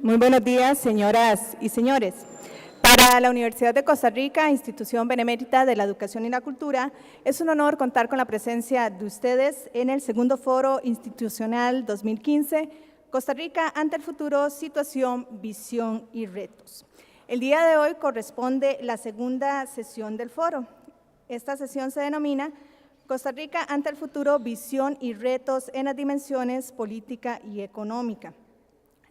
Muy buenos días, señoras y señores. Para la Universidad de Costa Rica, institución benemérita de la educación y la cultura, es un honor contar con la presencia de ustedes en el segundo Foro Institucional 2015, Costa Rica ante el futuro, situación, visión y retos. El día de hoy corresponde la segunda sesión del foro. Esta sesión se denomina Costa Rica ante el futuro, visión y retos en las dimensiones política y económica.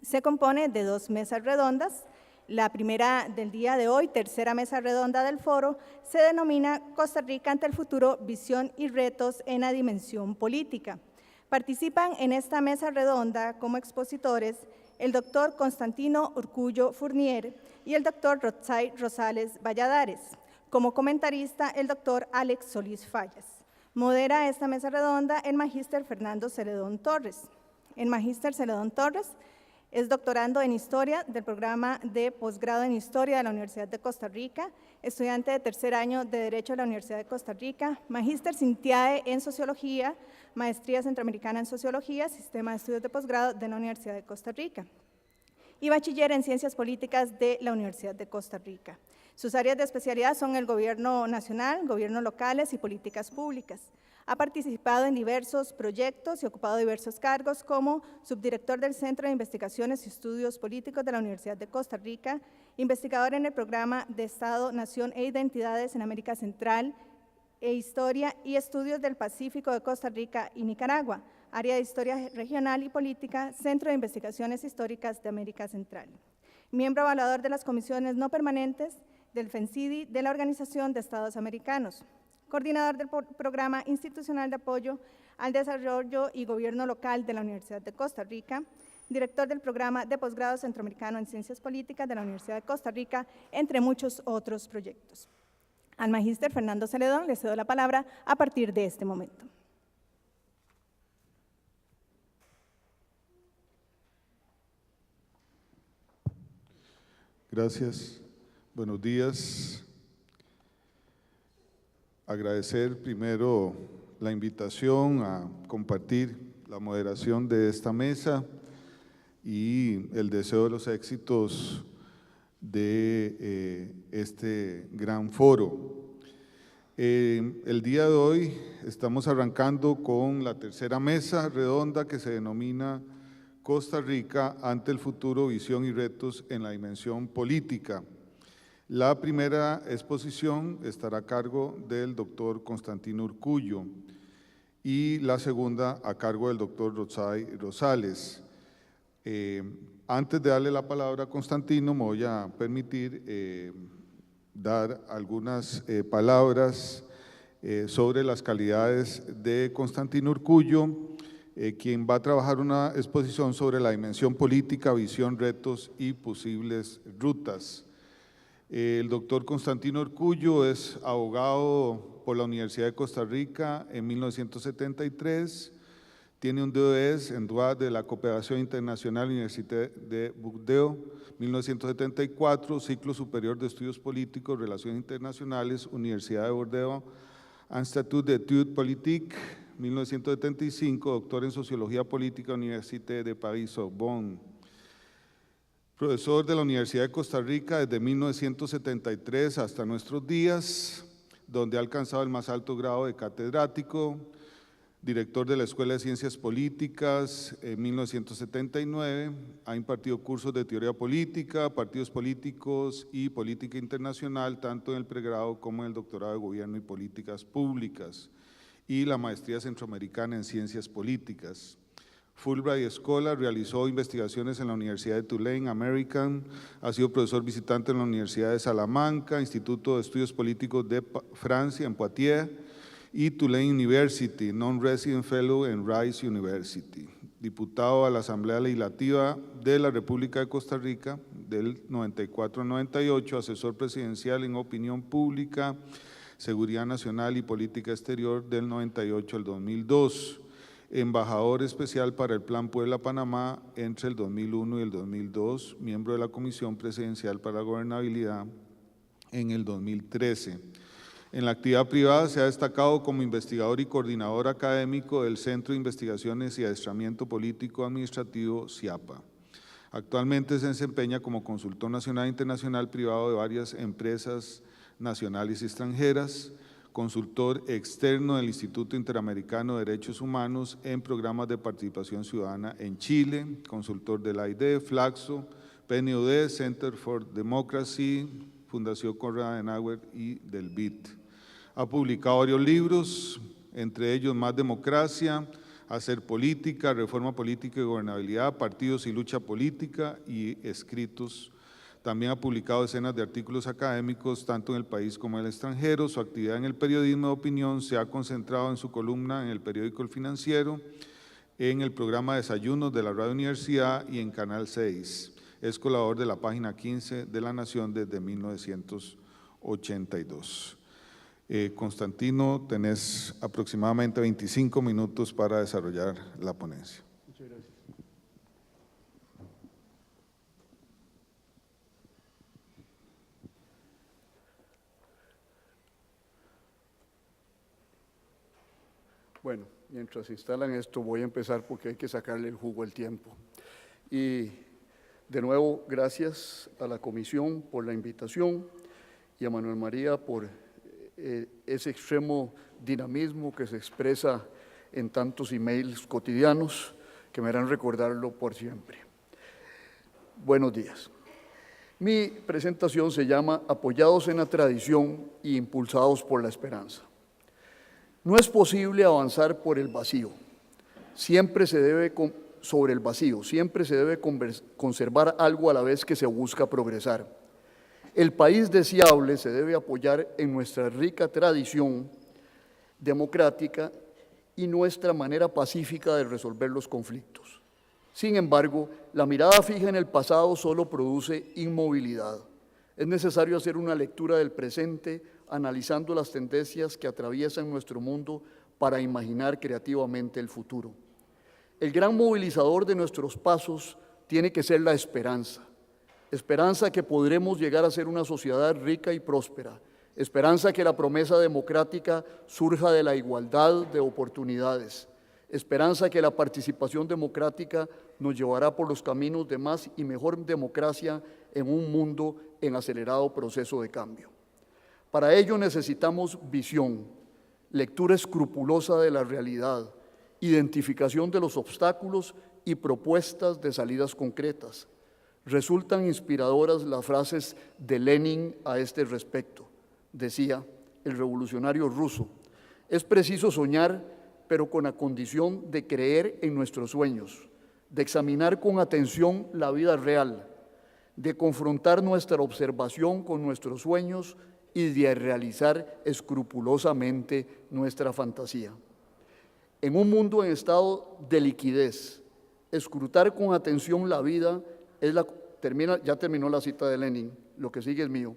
Se compone de dos mesas redondas. La primera del día de hoy, tercera mesa redonda del foro, se denomina Costa Rica ante el futuro, visión y retos en la dimensión política. Participan en esta mesa redonda como expositores el doctor Constantino Urcullo Fournier y el doctor Rotzay Rosales Valladares. Como comentarista, el doctor Alex Solís Fallas. Modera esta mesa redonda el magíster Fernando Celedón Torres. El magíster Celedón Torres es doctorando en Historia del programa de posgrado en Historia de la Universidad de Costa Rica, estudiante de tercer año de Derecho de la Universidad de Costa Rica, magíster Cintiae en Sociología, maestría centroamericana en Sociología, Sistema de Estudios de Posgrado de la Universidad de Costa Rica y bachiller en Ciencias Políticas de la Universidad de Costa Rica. Sus áreas de especialidad son el gobierno nacional, gobiernos locales y políticas públicas. Ha participado en diversos proyectos y ocupado diversos cargos como subdirector del Centro de Investigaciones y Estudios Políticos de la Universidad de Costa Rica, investigador en el programa de Estado, Nación e Identidades en América Central e Historia y Estudios del Pacífico de Costa Rica y Nicaragua, área de Historia Regional y Política, Centro de Investigaciones Históricas de América Central. Miembro evaluador de las comisiones no permanentes del FENCIDI de la Organización de Estados Americanos. Coordinador del Programa Institucional de Apoyo al Desarrollo y Gobierno Local de la Universidad de Costa Rica, director del Programa de Posgrado Centroamericano en Ciencias Políticas de la Universidad de Costa Rica, entre muchos otros proyectos. Al magíster Fernando Celedón le cedo la palabra a partir de este momento. Gracias. Buenos días. Agradecer primero la invitación a compartir la moderación de esta mesa y el deseo de los éxitos de este gran foro. El día de hoy estamos arrancando con la tercera mesa redonda que se denomina Costa Rica ante el futuro, visión y retos en la dimensión política. La primera exposición estará a cargo del doctor Constantino Urcullo y la segunda a cargo del doctor Rotzay Rosales. Antes de darle la palabra a Constantino, me voy a permitir dar algunas palabras sobre las calidades de Constantino Urcullo, quien va a trabajar una exposición sobre la dimensión política, visión, retos y posibles rutas. El doctor Constantino Urcullo es abogado por la Universidad de Costa Rica en 1973, tiene un DOS en droit de la Cooperación Internacional Université de Bordeaux, 1974, ciclo superior de estudios políticos, relaciones internacionales, Universidad de Bordeaux, Institut d'études politiques, 1975, doctor en Sociología Política, Université de París-Sorbonne. Profesor de la Universidad de Costa Rica desde 1973 hasta nuestros días, donde ha alcanzado el más alto grado de catedrático, director de la Escuela de Ciencias Políticas en 1979, ha impartido cursos de teoría política, partidos políticos y política internacional, tanto en el pregrado como en el doctorado de Gobierno y Políticas Públicas, y la maestría centroamericana en Ciencias Políticas. Fulbright Scholar, realizó investigaciones en la Universidad de Tulane American, ha sido profesor visitante en la Universidad de Salamanca, Instituto de Estudios Políticos de Francia en Poitiers y Tulane University, Non-Resident Fellow en Rice University. Diputado a la Asamblea Legislativa de la República de Costa Rica del 94 al 98, asesor presidencial en opinión pública, seguridad nacional y política exterior del 98 al 2002. Embajador especial para el Plan Puebla-Panamá entre el 2001 y el 2002, miembro de la Comisión Presidencial para la Gobernabilidad en el 2013. En la actividad privada se ha destacado como investigador y coordinador académico del Centro de Investigaciones y Adiestramiento Político Administrativo, CIAPA. Actualmente se desempeña como consultor nacional e internacional privado de varias empresas nacionales y extranjeras, consultor externo del Instituto Interamericano de Derechos Humanos en programas de participación ciudadana en Chile, consultor del AID, Flaxo, PNUD, Center for Democracy, Fundación Konrad Adenauer y del BID. Ha publicado varios libros, entre ellos Más Democracia, Hacer Política, Reforma Política y Gobernabilidad, Partidos y Lucha Política y escritos. También ha publicado decenas de artículos académicos, tanto en el país como en el extranjero. Su actividad en el periodismo de opinión se ha concentrado en su columna en el periódico El Financiero, en el programa Desayunos de la Radio Universidad y en Canal 6. Es colaborador de la página 15 de La Nación desde 1982. Constantino, tenés aproximadamente 25 minutos para desarrollar la ponencia. Muchas gracias. Bueno, mientras instalan esto voy a empezar porque hay que sacarle el jugo al tiempo. Y de nuevo, gracias a la comisión por la invitación y a Manuel María por ese extremo dinamismo que se expresa en tantos emails cotidianos que me harán recordarlo por siempre. Buenos días. Mi presentación se llama Apoyados en la tradición e impulsados por la esperanza. No es posible avanzar por el vacío. Siempre se debe conservar algo a la vez que se busca progresar. El país deseable se debe apoyar en nuestra rica tradición democrática y nuestra manera pacífica de resolver los conflictos. Sin embargo, la mirada fija en el pasado solo produce inmovilidad. Es necesario hacer una lectura del presente, analizando las tendencias que atraviesan nuestro mundo para imaginar creativamente el futuro. El gran movilizador de nuestros pasos tiene que ser la esperanza. Esperanza que podremos llegar a ser una sociedad rica y próspera. Esperanza que la promesa democrática surja de la igualdad de oportunidades. Esperanza que la participación democrática nos llevará por los caminos de más y mejor democracia en un mundo en acelerado proceso de cambio. Para ello necesitamos visión, lectura escrupulosa de la realidad, identificación de los obstáculos y propuestas de salidas concretas. Resultan inspiradoras las frases de Lenin a este respecto. Decía el revolucionario ruso: es preciso soñar, pero con la condición de creer en nuestros sueños, de examinar con atención la vida real, de confrontar nuestra observación con nuestros sueños y de realizar escrupulosamente nuestra fantasía. En un mundo en estado de liquidez, escrutar con atención la vida ya terminó la cita de Lenin, lo que sigue es mío.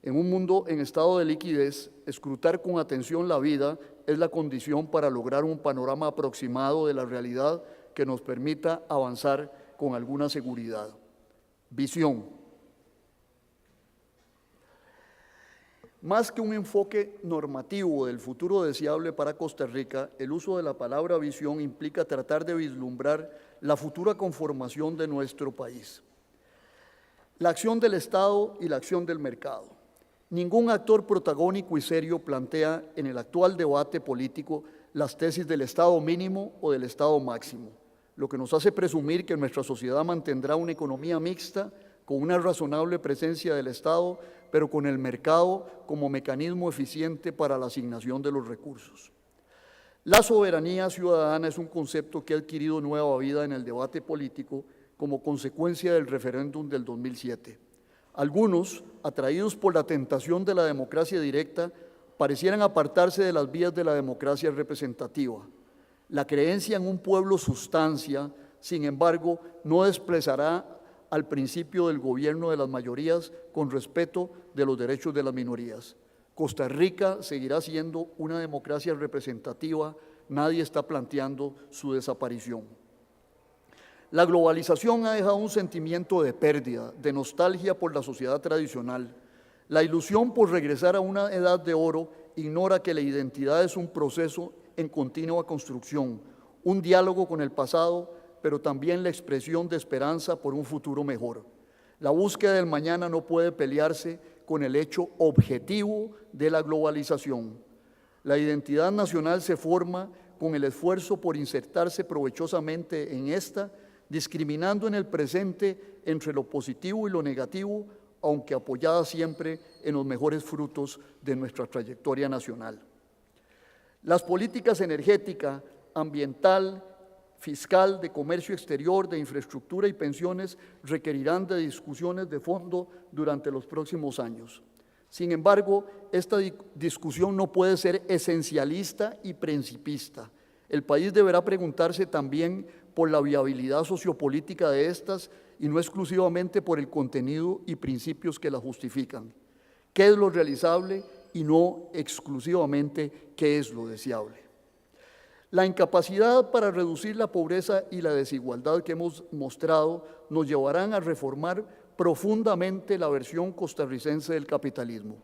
En un mundo en estado de liquidez, escrutar con atención la vida es la condición para lograr un panorama aproximado de la realidad que nos permita avanzar con alguna seguridad. Visión. Más que un enfoque normativo del futuro deseable para Costa Rica, el uso de la palabra visión implica tratar de vislumbrar la futura conformación de nuestro país. La acción del Estado y la acción del mercado. Ningún actor protagónico y serio plantea en el actual debate político las tesis del Estado mínimo o del Estado máximo, lo que nos hace presumir que nuestra sociedad mantendrá una economía mixta con una razonable presencia del Estado, pero con el mercado como mecanismo eficiente para la asignación de los recursos. La soberanía ciudadana es un concepto que ha adquirido nueva vida en el debate político como consecuencia del referéndum del 2007. Algunos, atraídos por la tentación de la democracia directa, parecieran apartarse de las vías de la democracia representativa. La creencia en un pueblo sustancia, sin embargo, no desplazará al principio del gobierno de las mayorías con respeto de los derechos de las minorías. Costa Rica seguirá siendo una democracia representativa, nadie está planteando su desaparición. La globalización ha dejado un sentimiento de pérdida, de nostalgia por la sociedad tradicional. La ilusión por regresar a una edad de oro ignora que la identidad es un proceso en continua construcción, un diálogo con el pasado, pero también la expresión de esperanza por un futuro mejor. La búsqueda del mañana no puede pelearse con el hecho objetivo de la globalización. La identidad nacional se forma con el esfuerzo por insertarse provechosamente en esta, discriminando en el presente entre lo positivo y lo negativo, aunque apoyada siempre en los mejores frutos de nuestra trayectoria nacional. Las políticas energética, ambiental, fiscal, de comercio exterior, de infraestructura y pensiones requerirán de discusiones de fondo durante los próximos años. Sin embargo, esta discusión no puede ser esencialista y principista. El país deberá preguntarse también por la viabilidad sociopolítica de estas y no exclusivamente por el contenido y principios que la justifican. ¿Qué es lo realizable y no exclusivamente qué es lo deseable? La incapacidad para reducir la pobreza y la desigualdad que hemos mostrado nos llevarán a reformar profundamente la versión costarricense del capitalismo.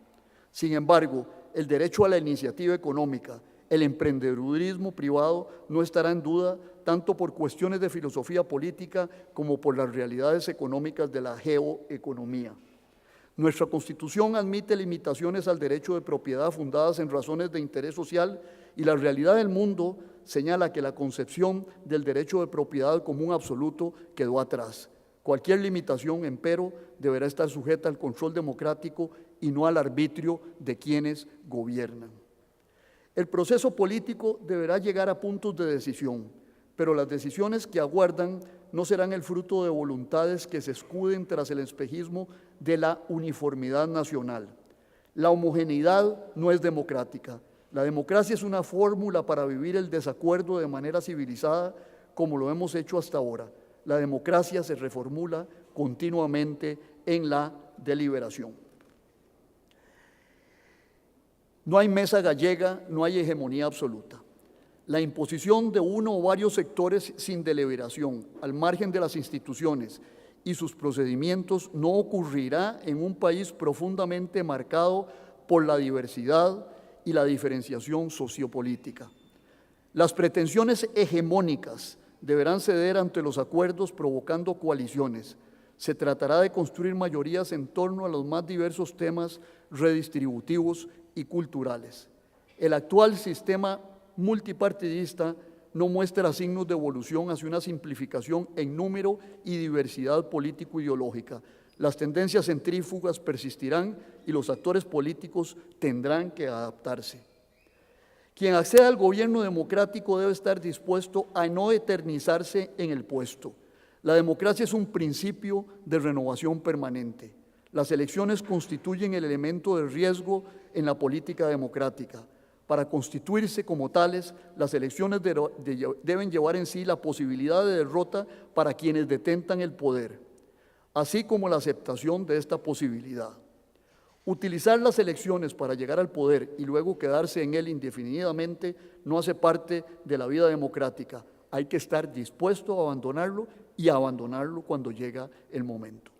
Sin embargo, el derecho a la iniciativa económica, el emprendedurismo privado no estará en duda tanto por cuestiones de filosofía política como por las realidades económicas de la geoeconomía. Nuestra Constitución admite limitaciones al derecho de propiedad fundadas en razones de interés social y la realidad del mundo señala que la concepción del derecho de propiedad como un absoluto quedó atrás. Cualquier limitación, empero, deberá estar sujeta al control democrático y no al arbitrio de quienes gobiernan. El proceso político deberá llegar a puntos de decisión, pero las decisiones que aguardan no serán el fruto de voluntades que se escuden tras el espejismo de la uniformidad nacional. La homogeneidad no es democrática. La democracia es una fórmula para vivir el desacuerdo de manera civilizada, como lo hemos hecho hasta ahora. La democracia se reformula continuamente en la deliberación. No hay mesa gallega, no hay hegemonía absoluta. La imposición de uno o varios sectores sin deliberación, al margen de las instituciones y sus procedimientos, no ocurrirá en un país profundamente marcado por la diversidad y la diferenciación sociopolítica. Las pretensiones hegemónicas deberán ceder ante los acuerdos provocando coaliciones. Se tratará de construir mayorías en torno a los más diversos temas redistributivos y culturales. El actual sistema multipartidista no muestra signos de evolución hacia una simplificación en número y diversidad político-ideológica. Las tendencias centrífugas persistirán y los actores políticos tendrán que adaptarse. Quien acceda al gobierno democrático debe estar dispuesto a no eternizarse en el puesto. La democracia es un principio de renovación permanente. Las elecciones constituyen el elemento de riesgo en la política democrática. Para constituirse como tales, las elecciones deben llevar en sí la posibilidad de derrota para quienes detentan el poder, así como la aceptación de esta posibilidad. Utilizar las elecciones para llegar al poder y luego quedarse en él indefinidamente no hace parte de la vida democrática. Hay que estar dispuesto a abandonarlo y a abandonarlo cuando llega el momento.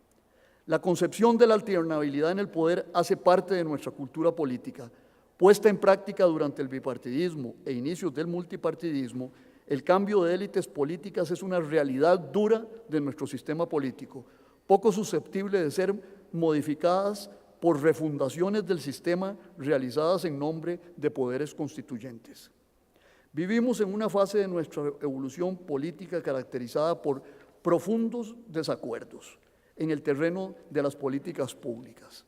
La concepción de la alternabilidad en el poder hace parte de nuestra cultura política. Puesta en práctica durante el bipartidismo e inicios del multipartidismo, el cambio de élites políticas es una realidad dura de nuestro sistema político, poco susceptible de ser modificadas por refundaciones del sistema realizadas en nombre de poderes constituyentes. Vivimos en una fase de nuestra evolución política caracterizada por profundos desacuerdos en el terreno de las políticas públicas.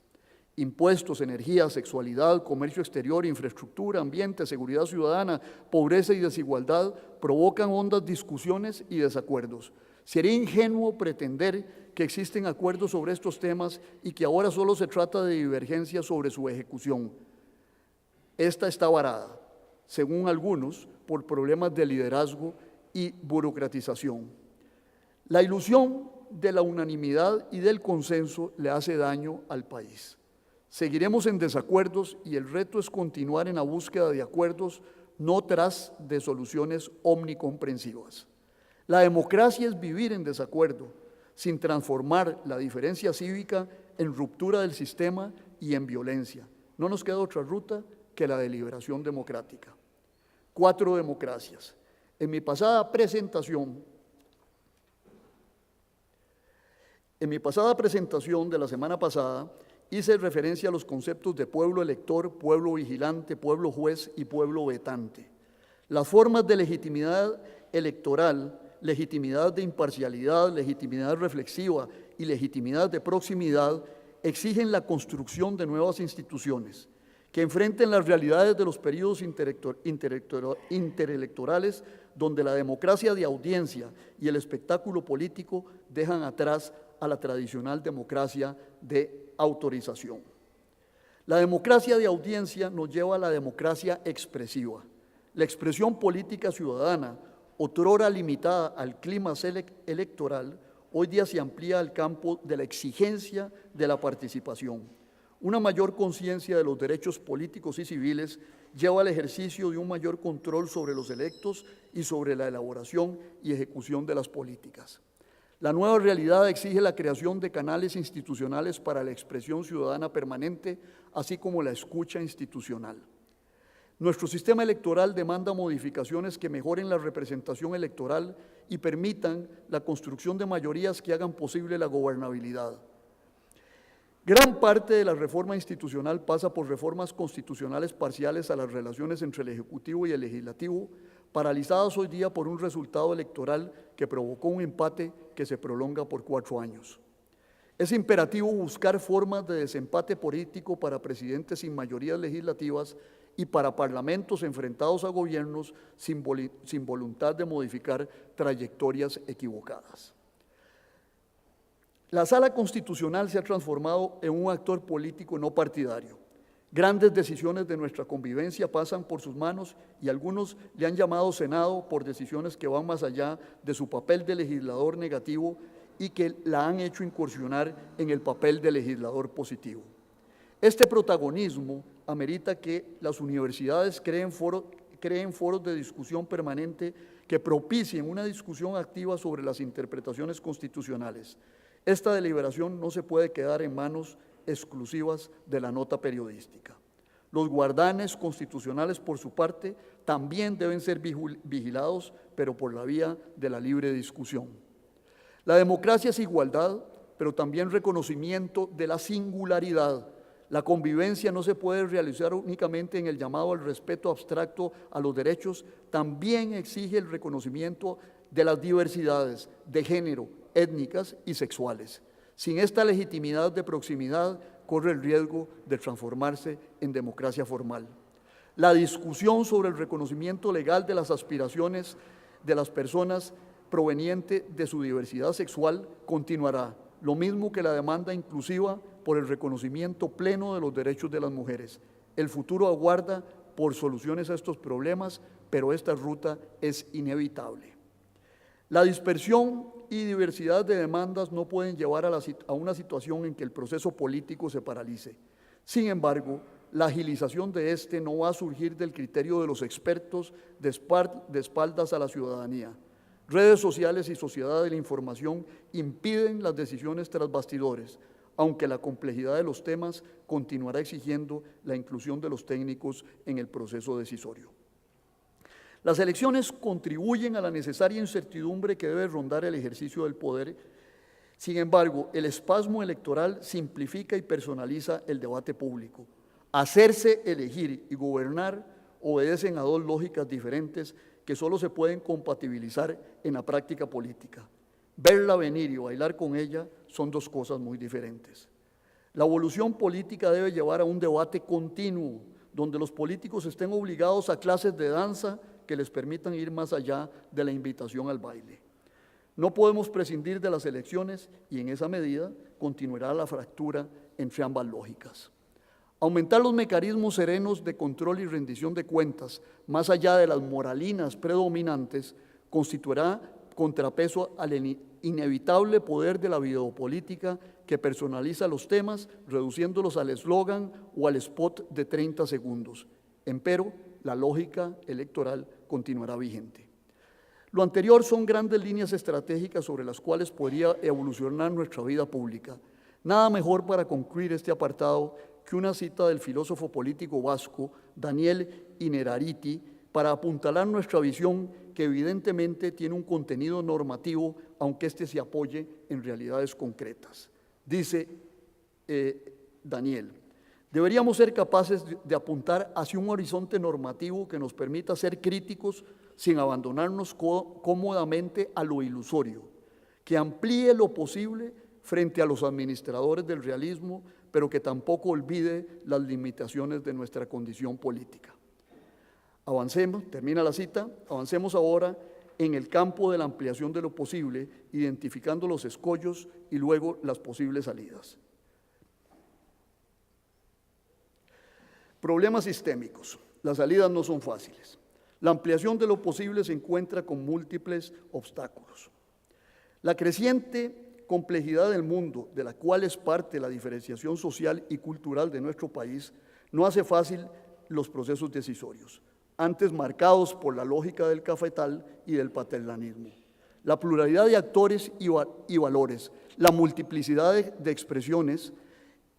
Impuestos, energía, sexualidad, comercio exterior, infraestructura, ambiente, seguridad ciudadana, pobreza y desigualdad provocan hondas discusiones y desacuerdos. Sería ingenuo pretender que existen acuerdos sobre estos temas y que ahora solo se trata de divergencias sobre su ejecución. Esta está varada, según algunos, por problemas de liderazgo y burocratización. La ilusión de la unanimidad y del consenso le hace daño al país. Seguiremos en desacuerdos y el reto es continuar en la búsqueda de acuerdos, no tras de soluciones omnicomprensivas. La democracia es vivir en desacuerdo, sin transformar la diferencia cívica en ruptura del sistema y en violencia. No nos queda otra ruta que la deliberación democrática. 4 democracias. En mi pasada presentación En mi pasada presentación de la semana pasada, hice referencia a los conceptos de pueblo elector, pueblo vigilante, pueblo juez y pueblo vetante. Las formas de legitimidad electoral, legitimidad de imparcialidad, legitimidad reflexiva y legitimidad de proximidad exigen la construcción de nuevas instituciones que enfrenten las realidades de los periodos interelectorales donde la democracia de audiencia y el espectáculo político dejan atrás a la tradicional democracia de autorización. La democracia de audiencia nos lleva a la democracia expresiva. La expresión política ciudadana, otrora limitada al clima electoral, hoy día se amplía al campo de la exigencia de la participación. Una mayor conciencia de los derechos políticos y civiles lleva al ejercicio de un mayor control sobre los electos y sobre la elaboración y ejecución de las políticas. La nueva realidad exige la creación de canales institucionales para la expresión ciudadana permanente, así como la escucha institucional. Nuestro sistema electoral demanda modificaciones que mejoren la representación electoral y permitan la construcción de mayorías que hagan posible la gobernabilidad. Gran parte de la reforma institucional pasa por reformas constitucionales parciales a las relaciones entre el Ejecutivo y el Legislativo, paralizadas hoy día por un resultado electoral que provocó un empate que se prolonga por 4 años. Es imperativo buscar formas de desempate político para presidentes sin mayorías legislativas y para parlamentos enfrentados a gobiernos sin voluntad de modificar trayectorias equivocadas. La Sala Constitucional se ha transformado en un actor político no partidario. Grandes decisiones de nuestra convivencia pasan por sus manos y algunos le han llamado Senado por decisiones que van más allá de su papel de legislador negativo y que la han hecho incursionar en el papel de legislador positivo. Este protagonismo amerita que las universidades creen foros de discusión permanente que propicien una discusión activa sobre las interpretaciones constitucionales. Esta deliberación no se puede quedar en manos exclusivas de la nota periodística. Los guardianes constitucionales, por su parte, también deben ser vigilados, pero por la vía de la libre discusión. La democracia es igualdad, pero también reconocimiento de la singularidad. La convivencia no se puede realizar únicamente en el llamado al respeto abstracto a los derechos, también exige el reconocimiento de las diversidades de género, étnicas y sexuales. Sin esta legitimidad de proximidad, corre el riesgo de transformarse en democracia formal. La discusión sobre el reconocimiento legal de las aspiraciones de las personas proveniente de su diversidad sexual continuará, lo mismo que la demanda inclusiva por el reconocimiento pleno de los derechos de las mujeres. El futuro aguarda por soluciones a estos problemas, pero esta ruta es inevitable. La dispersión y diversidad de demandas no pueden llevar a una situación en que el proceso político se paralice. Sin embargo, la agilización de este no va a surgir del criterio de los expertos de espaldas a la ciudadanía. Redes sociales y sociedad de la información impiden las decisiones tras bastidores, aunque la complejidad de los temas continuará exigiendo la inclusión de los técnicos en el proceso decisorio. Las elecciones contribuyen a la necesaria incertidumbre que debe rondar el ejercicio del poder. Sin embargo, el espasmo electoral simplifica y personaliza el debate público. Hacerse elegir y gobernar obedecen a dos lógicas diferentes que solo se pueden compatibilizar en la práctica política. Verla venir y bailar con ella son dos cosas muy diferentes. La evolución política debe llevar a un debate continuo, donde los políticos estén obligados a clases de danza que les permitan ir más allá de la invitación al baile. No podemos prescindir de las elecciones y en esa medida continuará la fractura entre ambas lógicas. Aumentar los mecanismos serenos de control y rendición de cuentas, más allá de las moralinas predominantes, constituirá contrapeso al inevitable poder de la videopolítica que personaliza los temas, reduciéndolos al eslogan o al spot de 30 segundos. Empero, la lógica electoral continuará vigente. Lo anterior son grandes líneas estratégicas sobre las cuales podría evolucionar nuestra vida pública. Nada mejor para concluir este apartado que una cita del filósofo político vasco Daniel Innerarity para apuntalar nuestra visión que evidentemente tiene un contenido normativo, aunque éste se apoye en realidades concretas. Dice Daniel, deberíamos ser capaces de apuntar hacia un horizonte normativo que nos permita ser críticos sin abandonarnos cómodamente a lo ilusorio, que amplíe lo posible frente a los administradores del realismo, pero que tampoco olvide las limitaciones de nuestra condición política. Avancemos, termina la cita, avancemos ahora en el campo de la ampliación de lo posible, identificando los escollos y luego las posibles salidas. Problemas sistémicos. Las salidas no son fáciles. La ampliación de lo posible se encuentra con múltiples obstáculos. La creciente complejidad del mundo, de la cual es parte la diferenciación social y cultural de nuestro país, no hace fácil los procesos decisorios, antes marcados por la lógica del cafetal y del paternalismo. La pluralidad de actores y valores, la multiplicidad de expresiones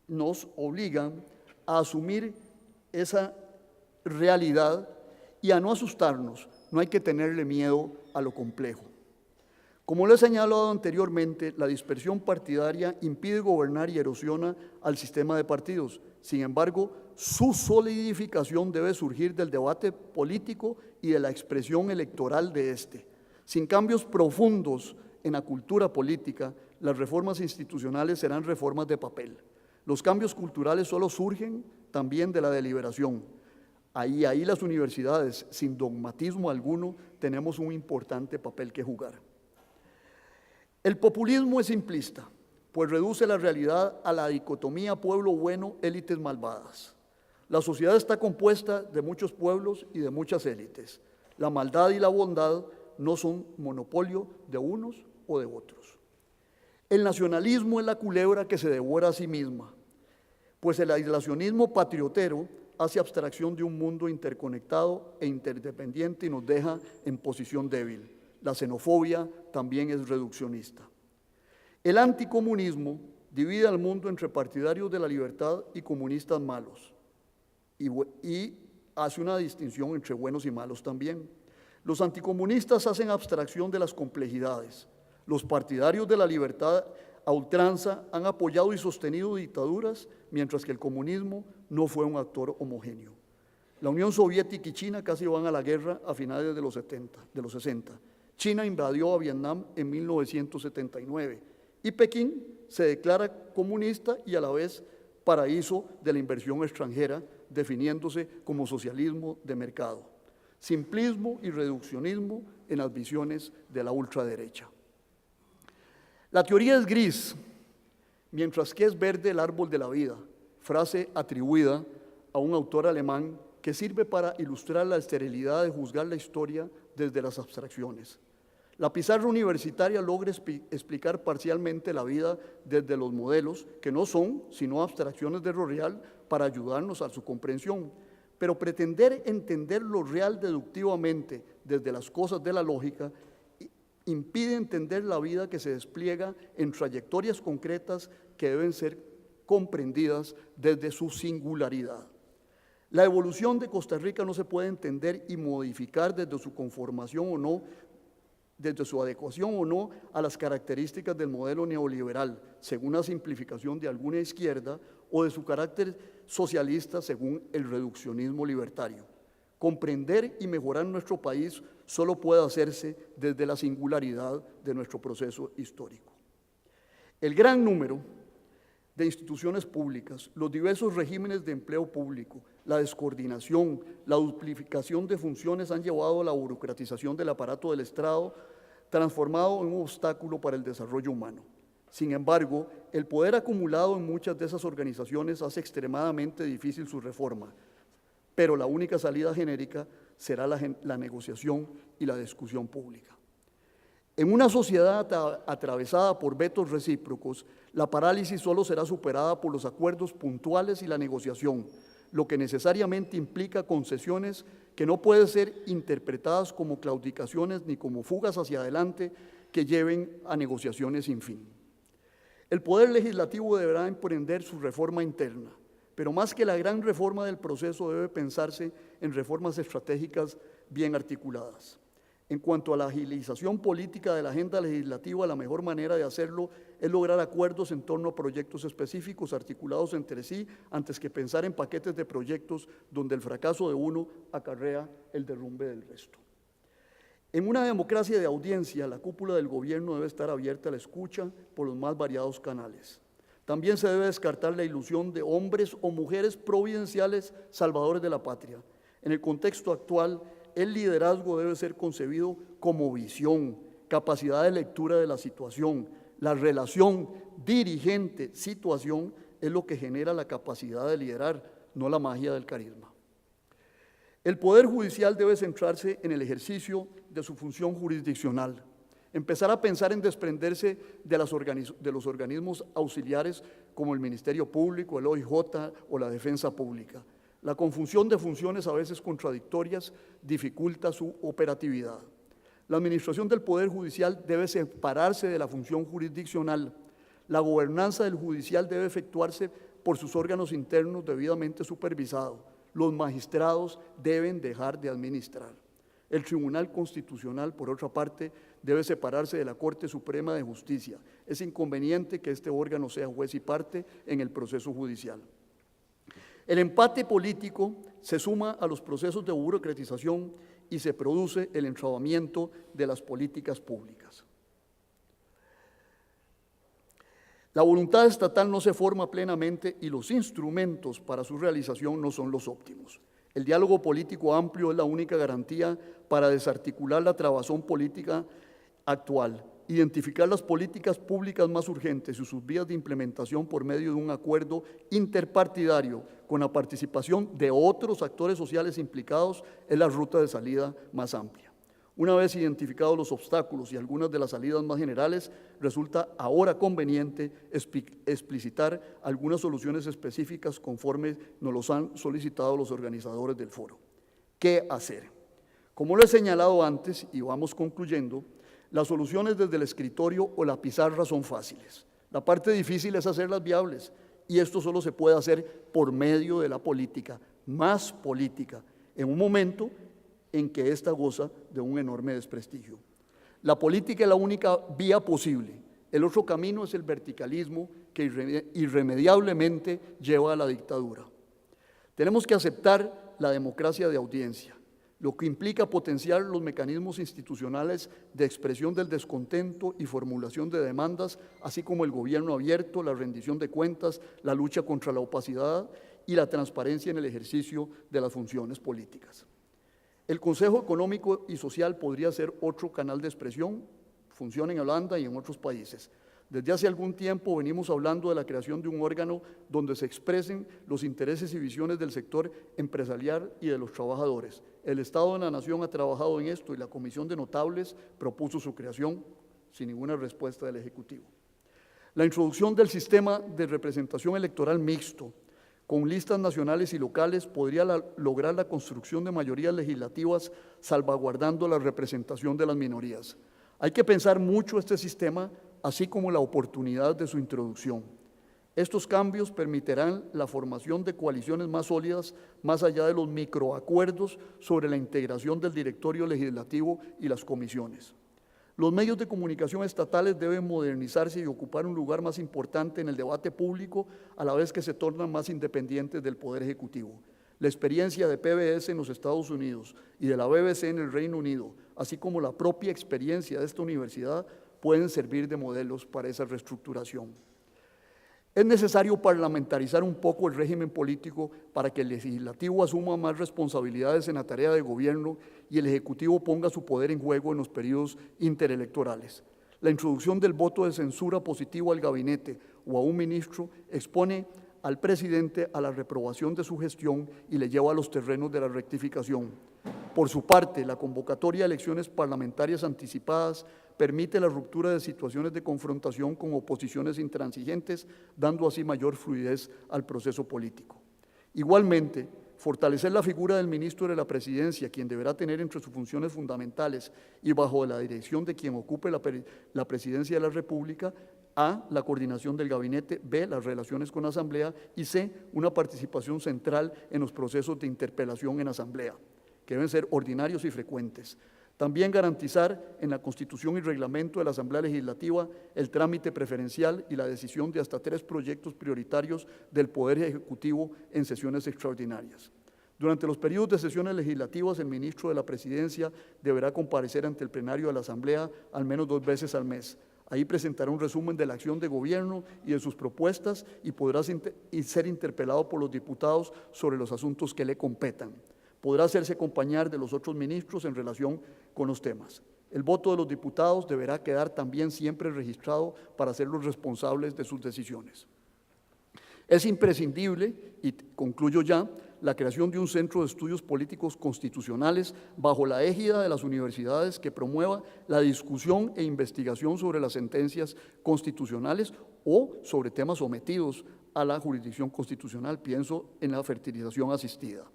nos obligan a asumir esa realidad y a no asustarnos. No hay que tenerle miedo a lo complejo. Como lo he señalado anteriormente, la dispersión partidaria impide gobernar y erosiona al sistema de partidos. Sin embargo, su solidificación debe surgir del debate político y de la expresión electoral de este. Sin cambios profundos en la cultura política, las reformas institucionales serán reformas de papel. Los cambios culturales solo surgen también de la deliberación. Ahí las universidades, sin dogmatismo alguno, tenemos un importante papel que jugar. El populismo es simplista, pues reduce la realidad a la dicotomía pueblo bueno, élites malvadas. La sociedad está compuesta de muchos pueblos y de muchas élites. La maldad y la bondad no son monopolio de unos o de otros. El nacionalismo es la culebra que se devora a sí misma, pues el aislacionismo patriotero hace abstracción de un mundo interconectado e interdependiente y nos deja en posición débil. La xenofobia también es reduccionista. El anticomunismo divide al mundo entre partidarios de la libertad y comunistas malos y hace una distinción entre buenos y malos también. Los anticomunistas hacen abstracción de las complejidades. Los partidarios de la libertad a ultranza han apoyado y sostenido dictaduras, mientras que el comunismo no fue un actor homogéneo. La Unión Soviética y China casi van a la guerra a finales de los 60. China invadió a Vietnam en 1979 y Pekín se declara comunista y a la vez paraíso de la inversión extranjera, definiéndose como socialismo de mercado. Simplismo y reduccionismo en las visiones de la ultraderecha. La teoría es gris, mientras que es verde el árbol de la vida, frase atribuida a un autor alemán que sirve para ilustrar la esterilidad de juzgar la historia desde las abstracciones. La pizarra universitaria logra explicar parcialmente la vida desde los modelos, que no son sino abstracciones de lo real para ayudarnos a su comprensión, pero pretender entender lo real deductivamente desde las cosas de la lógica impide entender la vida que se despliega en trayectorias concretas que deben ser comprendidas desde su singularidad. La evolución de Costa Rica no se puede entender y modificar desde su conformación o no, desde su adecuación o no a las características del modelo neoliberal, según la simplificación de alguna izquierda, o de su carácter socialista, según el reduccionismo libertario. Comprender y mejorar nuestro país solo puede hacerse desde la singularidad de nuestro proceso histórico. El gran número de instituciones públicas, los diversos regímenes de empleo público, la descoordinación, la duplicación de funciones han llevado a la burocratización del aparato del Estado, transformado en un obstáculo para el desarrollo humano. Sin embargo, el poder acumulado en muchas de esas organizaciones hace extremadamente difícil su reforma, pero la única salida genérica será la negociación y la discusión pública. En una sociedad atravesada por vetos recíprocos, la parálisis solo será superada por los acuerdos puntuales y la negociación, lo que necesariamente implica concesiones que no pueden ser interpretadas como claudicaciones ni como fugas hacia adelante que lleven a negociaciones sin fin. El Poder Legislativo deberá emprender su reforma interna, pero más que la gran reforma del proceso debe pensarse en reformas estratégicas bien articuladas. En cuanto a la agilización política de la agenda legislativa, la mejor manera de hacerlo es lograr acuerdos en torno a proyectos específicos articulados entre sí, antes que pensar en paquetes de proyectos donde el fracaso de uno acarrea el derrumbe del resto. En una democracia de audiencia, la cúpula del gobierno debe estar abierta a la escucha por los más variados canales. También se debe descartar la ilusión de hombres o mujeres providenciales salvadores de la patria. En el contexto actual, el liderazgo debe ser concebido como visión, capacidad de lectura de la situación. La relación dirigente-situación es lo que genera la capacidad de liderar, no la magia del carisma. El Poder Judicial debe centrarse en el ejercicio de su función jurisdiccional, empezar a pensar en desprenderse de los organismos auxiliares como el Ministerio Público, el OIJ o la Defensa Pública. La confusión de funciones a veces contradictorias dificulta su operatividad. La administración del Poder Judicial debe separarse de la función jurisdiccional. La gobernanza del judicial debe efectuarse por sus órganos internos debidamente supervisados. Los magistrados deben dejar de administrar. El Tribunal Constitucional, por otra parte, debe separarse de la Corte Suprema de Justicia. Es inconveniente que este órgano sea juez y parte en el proceso judicial. El empate político se suma a los procesos de burocratización y se produce el entrabamiento de las políticas públicas. La voluntad estatal no se forma plenamente y los instrumentos para su realización no son los óptimos. El diálogo político amplio es la única garantía para desarticular la trabazón política actual, identificar las políticas públicas más urgentes y sus vías de implementación por medio de un acuerdo interpartidario con la participación de otros actores sociales implicados es la ruta de salida más amplia. Una vez identificados los obstáculos y algunas de las salidas más generales, resulta ahora conveniente explicitar algunas soluciones específicas conforme nos los han solicitado los organizadores del foro. ¿Qué hacer? Como lo he señalado antes, y vamos concluyendo, las soluciones desde el escritorio o la pizarra son fáciles. La parte difícil es hacerlas viables, y esto solo se puede hacer por medio de la política, más política, en un momento en que ésta goza de un enorme desprestigio. La política es la única vía posible. El otro camino es el verticalismo que irremediablemente lleva a la dictadura. Tenemos que aceptar la democracia de audiencia, lo que implica potenciar los mecanismos institucionales de expresión del descontento y formulación de demandas, así como el gobierno abierto, la rendición de cuentas, la lucha contra la opacidad y la transparencia en el ejercicio de las funciones políticas. El Consejo Económico y Social podría ser otro canal de expresión, funciona en Holanda y en otros países. Desde hace algún tiempo venimos hablando de la creación de un órgano donde se expresen los intereses y visiones del sector empresarial y de los trabajadores. El Estado de la Nación ha trabajado en esto y la Comisión de Notables propuso su creación sin ninguna respuesta del Ejecutivo. La introducción del sistema de representación electoral mixto con listas nacionales y locales podría lograr la construcción de mayorías legislativas salvaguardando la representación de las minorías. Hay que pensar mucho este sistema, así como la oportunidad de su introducción. Estos cambios permitirán la formación de coaliciones más sólidas, más allá de los microacuerdos sobre la integración del directorio legislativo y las comisiones. Los medios de comunicación estatales deben modernizarse y ocupar un lugar más importante en el debate público, a la vez que se tornan más independientes del Poder Ejecutivo. La experiencia de PBS en los Estados Unidos y de la BBC en el Reino Unido, así como la propia experiencia de esta universidad, pueden servir de modelos para esa reestructuración. Es necesario parlamentarizar un poco el régimen político para que el legislativo asuma más responsabilidades en la tarea de gobierno y el ejecutivo ponga su poder en juego en los periodos interelectorales. La introducción del voto de censura positivo al gabinete o a un ministro expone al presidente a la reprobación de su gestión y le lleva a los terrenos de la rectificación. Por su parte, la convocatoria de elecciones parlamentarias anticipadas permite la ruptura de situaciones de confrontación con oposiciones intransigentes, dando así mayor fluidez al proceso político. Igualmente, fortalecer la figura del ministro de la Presidencia, quien deberá tener entre sus funciones fundamentales y bajo la dirección de quien ocupe la Presidencia de la República, A, la coordinación del gabinete, B, las relaciones con la Asamblea y C, una participación central en los procesos de interpelación en Asamblea, que deben ser ordinarios y frecuentes. También garantizar en la Constitución y Reglamento de la Asamblea Legislativa el trámite preferencial y la decisión de hasta 3 proyectos prioritarios del Poder Ejecutivo en sesiones extraordinarias. Durante los periodos de sesiones legislativas, el ministro de la Presidencia deberá comparecer ante el plenario de la Asamblea al menos 2 veces al mes. Ahí presentará un resumen de la acción de gobierno y de sus propuestas y podrá ser interpelado por los diputados sobre los asuntos que le competan. Podrá hacerse acompañar de los otros ministros en relación con los temas. El voto de los diputados deberá quedar también siempre registrado para hacerlos responsables de sus decisiones. Es imprescindible, y concluyo ya, la creación de un centro de estudios políticos constitucionales bajo la égida de las universidades que promueva la discusión e investigación sobre las sentencias constitucionales o sobre temas sometidos a la jurisdicción constitucional, pienso en la fertilización asistida.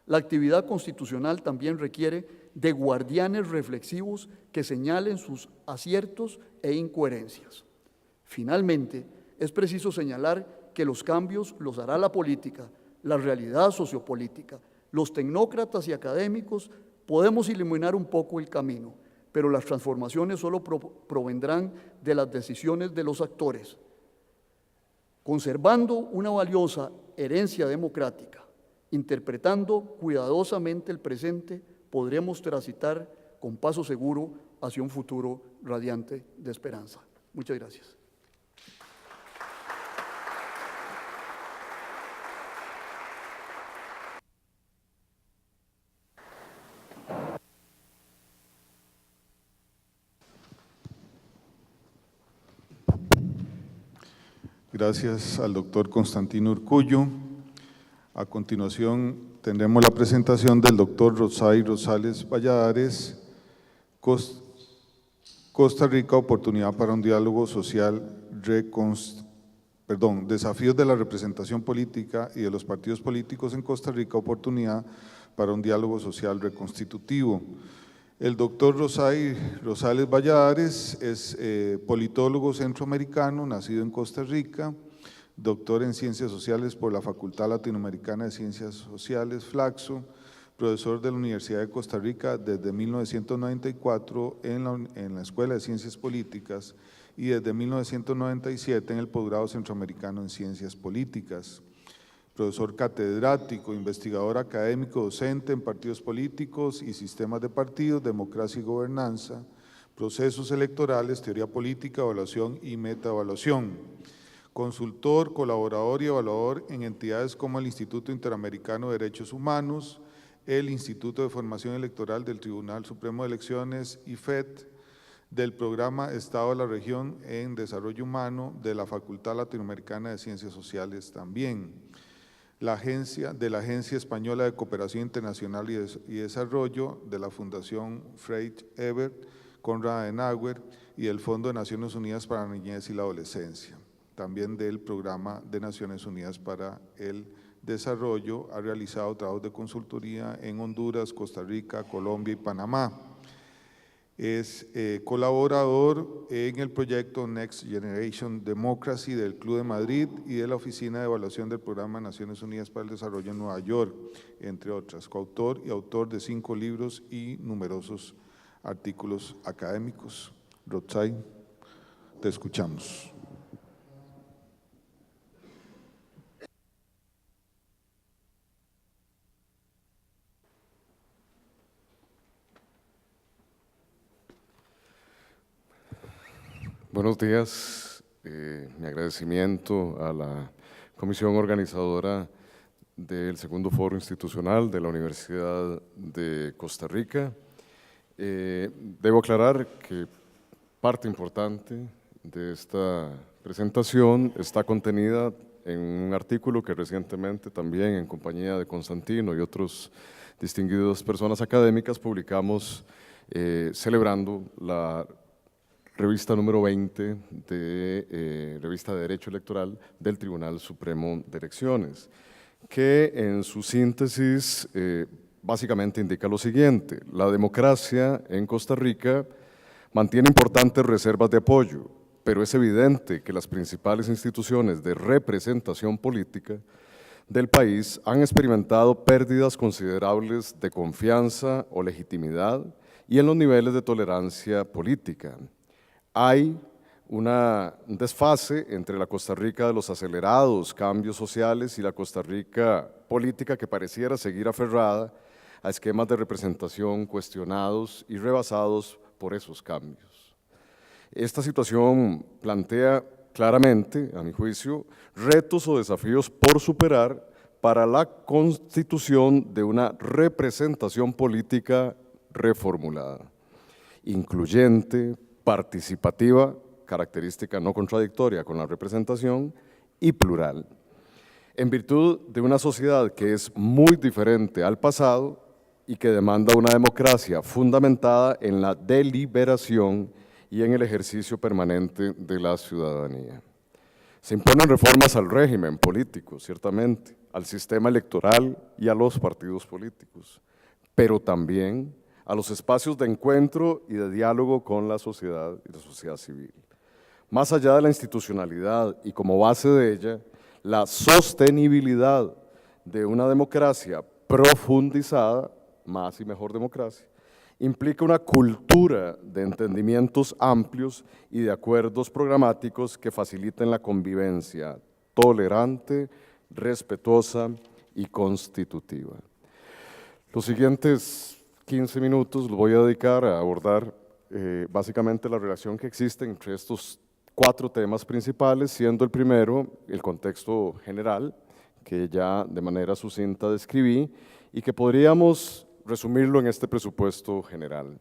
La actividad constitucional también requiere de guardianes reflexivos que señalen sus aciertos e incoherencias. Finalmente, es preciso señalar que los cambios los hará la política, la realidad sociopolítica. Los tecnócratas y académicos podemos iluminar un poco el camino, pero las transformaciones solo provendrán de las decisiones de los actores. Conservando una valiosa herencia democrática, interpretando cuidadosamente el presente, podremos transitar con paso seguro hacia un futuro radiante de esperanza. Muchas gracias. Gracias al doctor Constantino Urcullu. A continuación tendremos la presentación del doctor Rosay Rosales Valladares, Costa Rica, oportunidad para un diálogo social, desafíos de la representación política y de los partidos políticos en Costa Rica, oportunidad para un diálogo social reconstitutivo. El doctor Rosay Rosales Valladares es politólogo centroamericano, nacido en Costa Rica, doctor en Ciencias Sociales por la Facultad Latinoamericana de Ciencias Sociales, Flaxo, profesor de la Universidad de Costa Rica desde 1994 en la Escuela de Ciencias Políticas y desde 1997 en el posgrado centroamericano en Ciencias Políticas. Profesor catedrático, investigador académico, docente en partidos políticos y sistemas de partidos, democracia y gobernanza, procesos electorales, teoría política, evaluación y metaevaluación. Consultor, colaborador y evaluador en entidades como el Instituto Interamericano de Derechos Humanos, el Instituto de Formación Electoral del Tribunal Supremo de Elecciones, IFET, del Programa Estado de la Región en Desarrollo Humano de la Facultad Latinoamericana de Ciencias Sociales también. De la Agencia Española de Cooperación Internacional y Desarrollo, de la Fundación Fred Ebert, Konrad Adenauer y del Fondo de Naciones Unidas para la Niñez y la Adolescencia. También del Programa de Naciones Unidas para el Desarrollo, ha realizado trabajos de consultoría en Honduras, Costa Rica, Colombia y Panamá. Es colaborador en el proyecto Next Generation Democracy del Club de Madrid y de la Oficina de Evaluación del Programa de Naciones Unidas para el Desarrollo en Nueva York, entre otras. Coautor y autor de 5 libros y numerosos artículos académicos. Rosay, te escuchamos. Buenos días, mi agradecimiento a la comisión organizadora del segundo foro institucional de la Universidad de Costa Rica. Debo aclarar que parte importante de esta presentación está contenida en un artículo que recientemente también en compañía de Constantino y otros distinguidos personas académicas publicamos celebrando la revista número 20 de Revista de Derecho Electoral del Tribunal Supremo de Elecciones, que en su síntesis básicamente indica lo siguiente: la democracia en Costa Rica mantiene importantes reservas de apoyo, pero es evidente que las principales instituciones de representación política del país han experimentado pérdidas considerables de confianza o legitimidad y en los niveles de tolerancia política. Hay un desfase entre la Costa Rica de los acelerados cambios sociales y la Costa Rica política que pareciera seguir aferrada a esquemas de representación cuestionados y rebasados por esos cambios. Esta situación plantea claramente, a mi juicio, retos o desafíos por superar para la constitución de una representación política reformulada, incluyente, participativa, característica no contradictoria con la representación, y plural. En virtud de una sociedad que es muy diferente al pasado y que demanda una democracia fundamentada en la deliberación y en el ejercicio permanente de la ciudadanía. Se imponen reformas al régimen político, ciertamente, al sistema electoral y a los partidos políticos, pero también a los espacios de encuentro y de diálogo con la sociedad y la sociedad civil. Más allá de la institucionalidad y como base de ella, la sostenibilidad de una democracia profundizada, más y mejor democracia, implica una cultura de entendimientos amplios y de acuerdos programáticos que faciliten la convivencia tolerante, respetuosa y constitutiva. Los siguientes 15 minutos los voy a dedicar a abordar básicamente la relación que existe entre estos 4 temas principales, siendo el primero el contexto general, que ya de manera sucinta describí, y que podríamos resumirlo en este presupuesto general.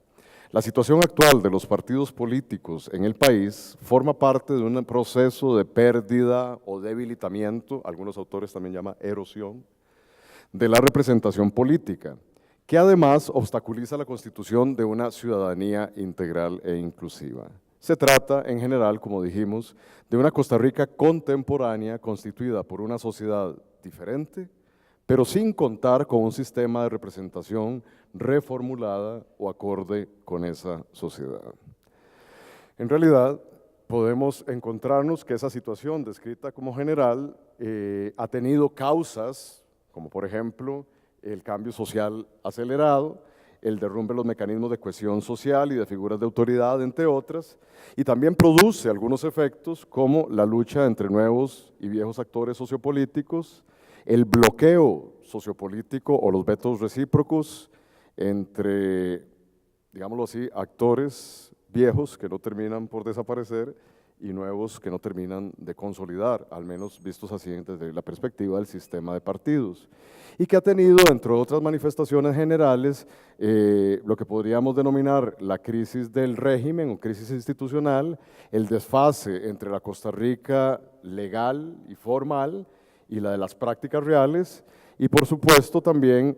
La situación actual de los partidos políticos en el país forma parte de un proceso de pérdida o debilitamiento, algunos autores también llaman erosión, de la representación política, que además obstaculiza la constitución de una ciudadanía integral e inclusiva. Se trata, en general, como dijimos, de una Costa Rica contemporánea constituida por una sociedad diferente, pero sin contar con un sistema de representación reformulada o acorde con esa sociedad. En realidad, podemos encontrarnos que esa situación descrita como general ha tenido causas, como por ejemplo el cambio social acelerado, el derrumbe de los mecanismos de cohesión social y de figuras de autoridad, entre otras, y también produce algunos efectos como la lucha entre nuevos y viejos actores sociopolíticos, el bloqueo sociopolítico o los vetos recíprocos entre, digámoslo así, actores viejos que no terminan por desaparecer y nuevos que no terminan de consolidar, al menos vistos así desde la perspectiva del sistema de partidos, y que ha tenido, entre otras manifestaciones generales, lo que podríamos denominar la crisis del régimen o crisis institucional, el desfase entre la Costa Rica legal y formal y la de las prácticas reales, y por supuesto también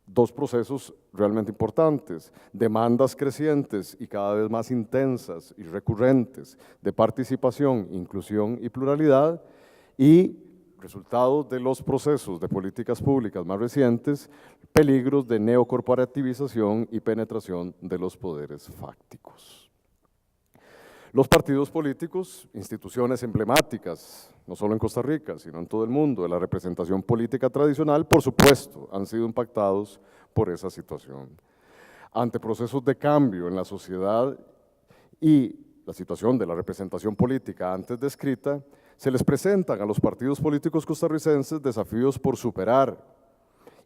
2 procesos realmente importantes, demandas crecientes y cada vez más intensas y recurrentes de participación, inclusión y pluralidad, y resultados de los procesos de políticas públicas más recientes, peligros de neocorporativización y penetración de los poderes fácticos. Los partidos políticos, instituciones emblemáticas, no solo en Costa Rica, sino en todo el mundo, de la representación política tradicional, por supuesto, han sido impactados por esa situación. Ante procesos de cambio en la sociedad y la situación de la representación política antes descrita, se les presentan a los partidos políticos costarricenses desafíos por superar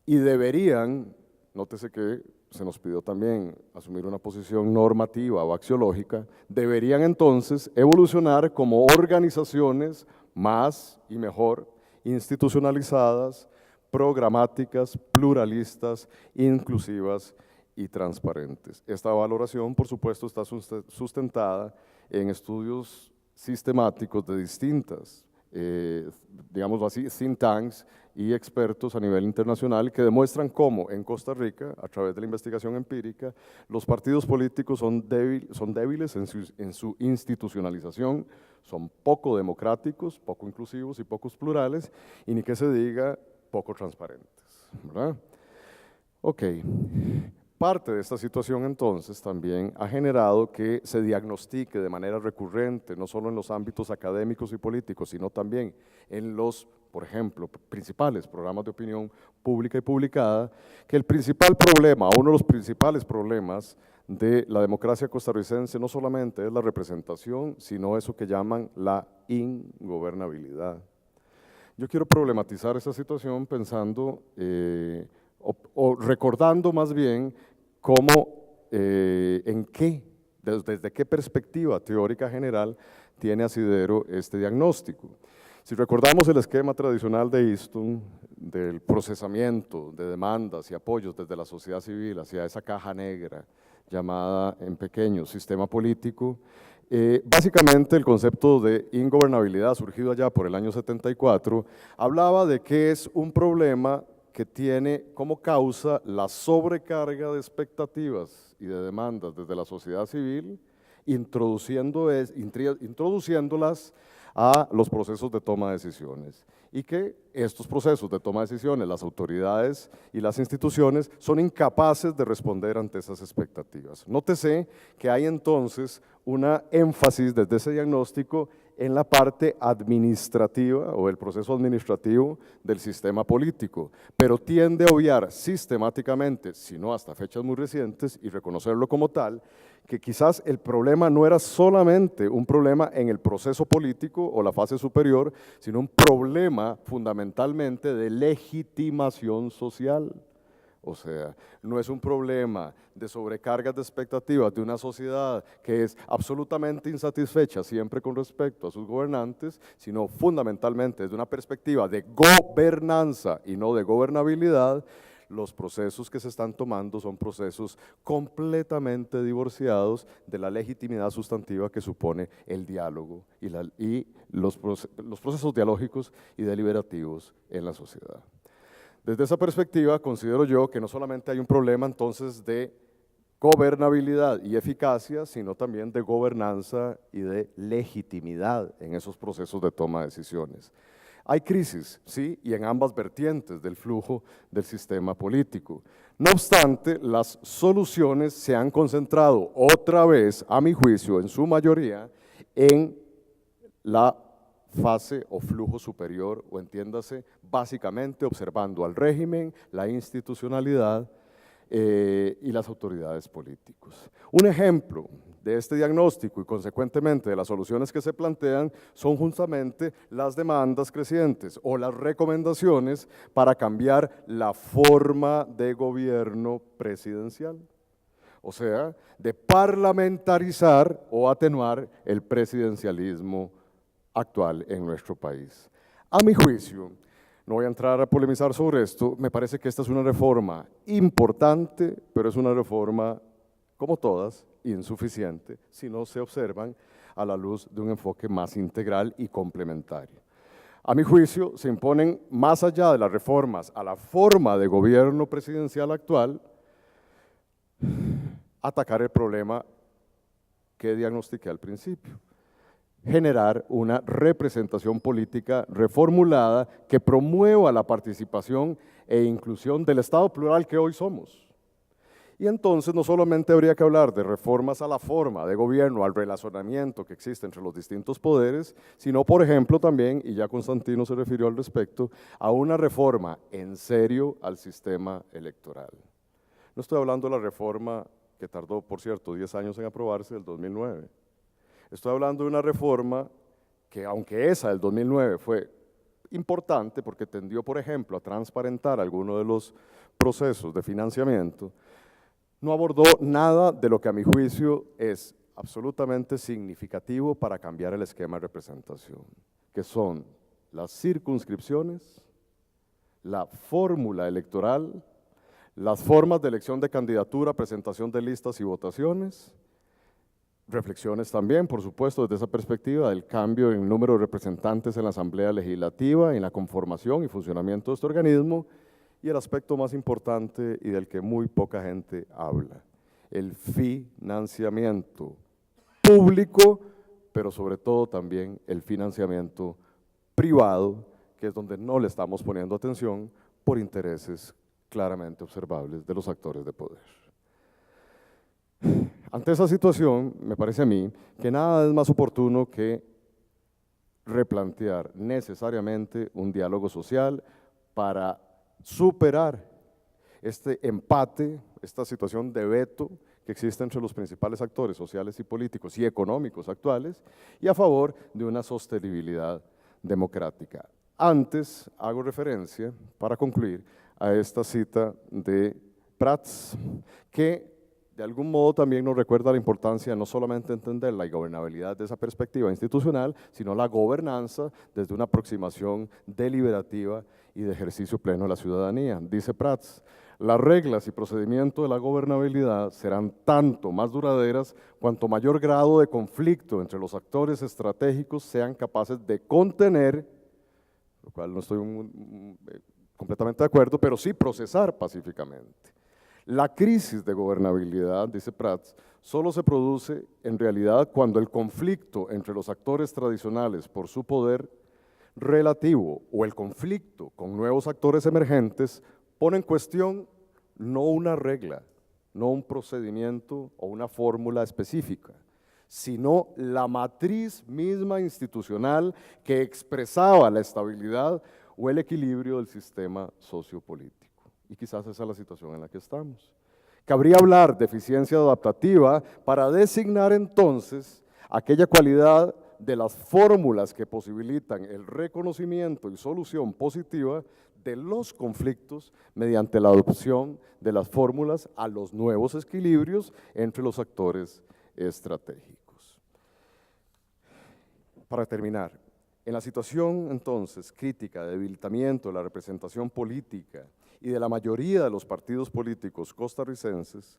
y deberían, nótese que se nos pidió también asumir una posición normativa o axiológica, deberían entonces evolucionar como organizaciones más y mejor institucionalizadas, programáticas, pluralistas, inclusivas y transparentes. Esta valoración, por supuesto, está sustentada en estudios sistemáticos de distintas, digámoslo así, think tanks y expertos a nivel internacional que demuestran cómo en Costa Rica, a través de la investigación empírica, los partidos políticos son débiles en su institucionalización, son poco democráticos, poco inclusivos y pocos plurales, y ni que se diga, poco transparentes, ¿verdad? Ok. Parte de esta situación entonces también ha generado que se diagnostique de manera recurrente, no solo en los ámbitos académicos y políticos, sino también en los por ejemplo, principales programas de opinión pública y publicada, que el principal problema, uno de los principales problemas de la democracia costarricense no solamente es la representación, sino eso que llaman la ingobernabilidad. Yo quiero problematizar esta situación pensando o recordando más bien cómo, desde qué perspectiva teórica general tiene asidero este diagnóstico. Si recordamos el esquema tradicional de Easton, del procesamiento de demandas y apoyos desde la sociedad civil hacia esa caja negra llamada en pequeño sistema político, básicamente el concepto de ingobernabilidad, surgido allá por el año 74, hablaba de que es un problema que tiene como causa la sobrecarga de expectativas y de demandas desde la sociedad civil, introduciéndolas a los procesos de toma de decisiones, y que estos procesos de toma de decisiones, las autoridades y las instituciones son incapaces de responder ante esas expectativas. Nótese que hay entonces una énfasis desde ese diagnóstico en la parte administrativa o el proceso administrativo del sistema político, pero tiende a obviar sistemáticamente, si no hasta fechas muy recientes, y reconocerlo como tal, que quizás el problema no era solamente un problema en el proceso político o la fase superior, sino un problema fundamentalmente de legitimación social. O sea, no es un problema de sobrecargas de expectativas de una sociedad que es absolutamente insatisfecha siempre con respecto a sus gobernantes, sino fundamentalmente desde una perspectiva de gobernanza y no de gobernabilidad. Los procesos que se están tomando son procesos completamente divorciados de la legitimidad sustantiva que supone el diálogo y los procesos dialógicos y deliberativos en la sociedad. Desde esa perspectiva, considero yo que no solamente hay un problema entonces de gobernabilidad y eficacia, sino también de gobernanza y de legitimidad en esos procesos de toma de decisiones. Hay crisis, sí, y en ambas vertientes del flujo del sistema político. No obstante, las soluciones se han concentrado otra vez, a mi juicio, en su mayoría, en la fase o flujo superior, o entiéndase, básicamente observando al régimen, la institucionalidad y las autoridades políticas. Un ejemplo de este diagnóstico y consecuentemente de las soluciones que se plantean son justamente las demandas crecientes o las recomendaciones para cambiar la forma de gobierno presidencial. O sea, de parlamentarizar o atenuar el presidencialismo actual en nuestro país. A mi juicio, no voy a entrar a polemizar sobre esto, me parece que esta es una reforma importante, pero es una reforma, como todas, insuficiente si no se observan a la luz de un enfoque más integral y complementario. A mi juicio, se imponen, más allá de las reformas a la forma de gobierno presidencial actual, atacar el problema que diagnostiqué al principio: generar una representación política reformulada que promueva la participación e inclusión del Estado plural que hoy somos. Y entonces no solamente habría que hablar de reformas a la forma de gobierno, al relacionamiento que existe entre los distintos poderes, sino, por ejemplo, también, y ya Constantino se refirió al respecto, a una reforma en serio al sistema electoral. No estoy hablando de la reforma que tardó, por cierto, 10 años en aprobarse, del 2009. Estoy hablando de una reforma que, aunque esa del 2009 fue importante porque tendió, por ejemplo, a transparentar algunos de los procesos de financiamiento, no abordó nada de lo que a mi juicio es absolutamente significativo para cambiar el esquema de representación, que son las circunscripciones, la fórmula electoral, las formas de elección de candidatura, presentación de listas y votaciones, reflexiones también, por supuesto, desde esa perspectiva del cambio en el número de representantes en la Asamblea Legislativa, en la conformación y funcionamiento de este organismo, y el aspecto más importante y del que muy poca gente habla: el financiamiento público, pero sobre todo también el financiamiento privado, que es donde no le estamos poniendo atención por intereses claramente observables de los actores de poder. Ante esa situación, me parece a mí que nada es más oportuno que replantear necesariamente un diálogo social para superar este empate, esta situación de veto que existe entre los principales actores sociales y políticos y económicos actuales, y a favor de una sostenibilidad democrática. Antes hago referencia, para concluir, a esta cita de Prats, que de algún modo también nos recuerda la importancia de no solamente entender la gobernabilidad de esa perspectiva institucional, sino la gobernanza desde una aproximación deliberativa y de ejercicio pleno de la ciudadanía. Dice Prats: las reglas y procedimientos de la gobernabilidad serán tanto más duraderas cuanto mayor grado de conflicto entre los actores estratégicos sean capaces de contener, lo cual no estoy completamente de acuerdo, pero sí procesar pacíficamente. La crisis de gobernabilidad, dice Prats, solo se produce en realidad cuando el conflicto entre los actores tradicionales por su poder relativo o el conflicto con nuevos actores emergentes pone en cuestión no una regla, no un procedimiento o una fórmula específica, sino la matriz misma institucional que expresaba la estabilidad o el equilibrio del sistema sociopolítico. Y quizás esa es la situación en la que estamos. Cabría hablar de eficiencia adaptativa para designar entonces aquella cualidad de las fórmulas que posibilitan el reconocimiento y solución positiva de los conflictos mediante la adopción de las fórmulas a los nuevos equilibrios entre los actores estratégicos. Para terminar, en la situación entonces crítica de debilitamiento de la representación política y de la mayoría de los partidos políticos costarricenses,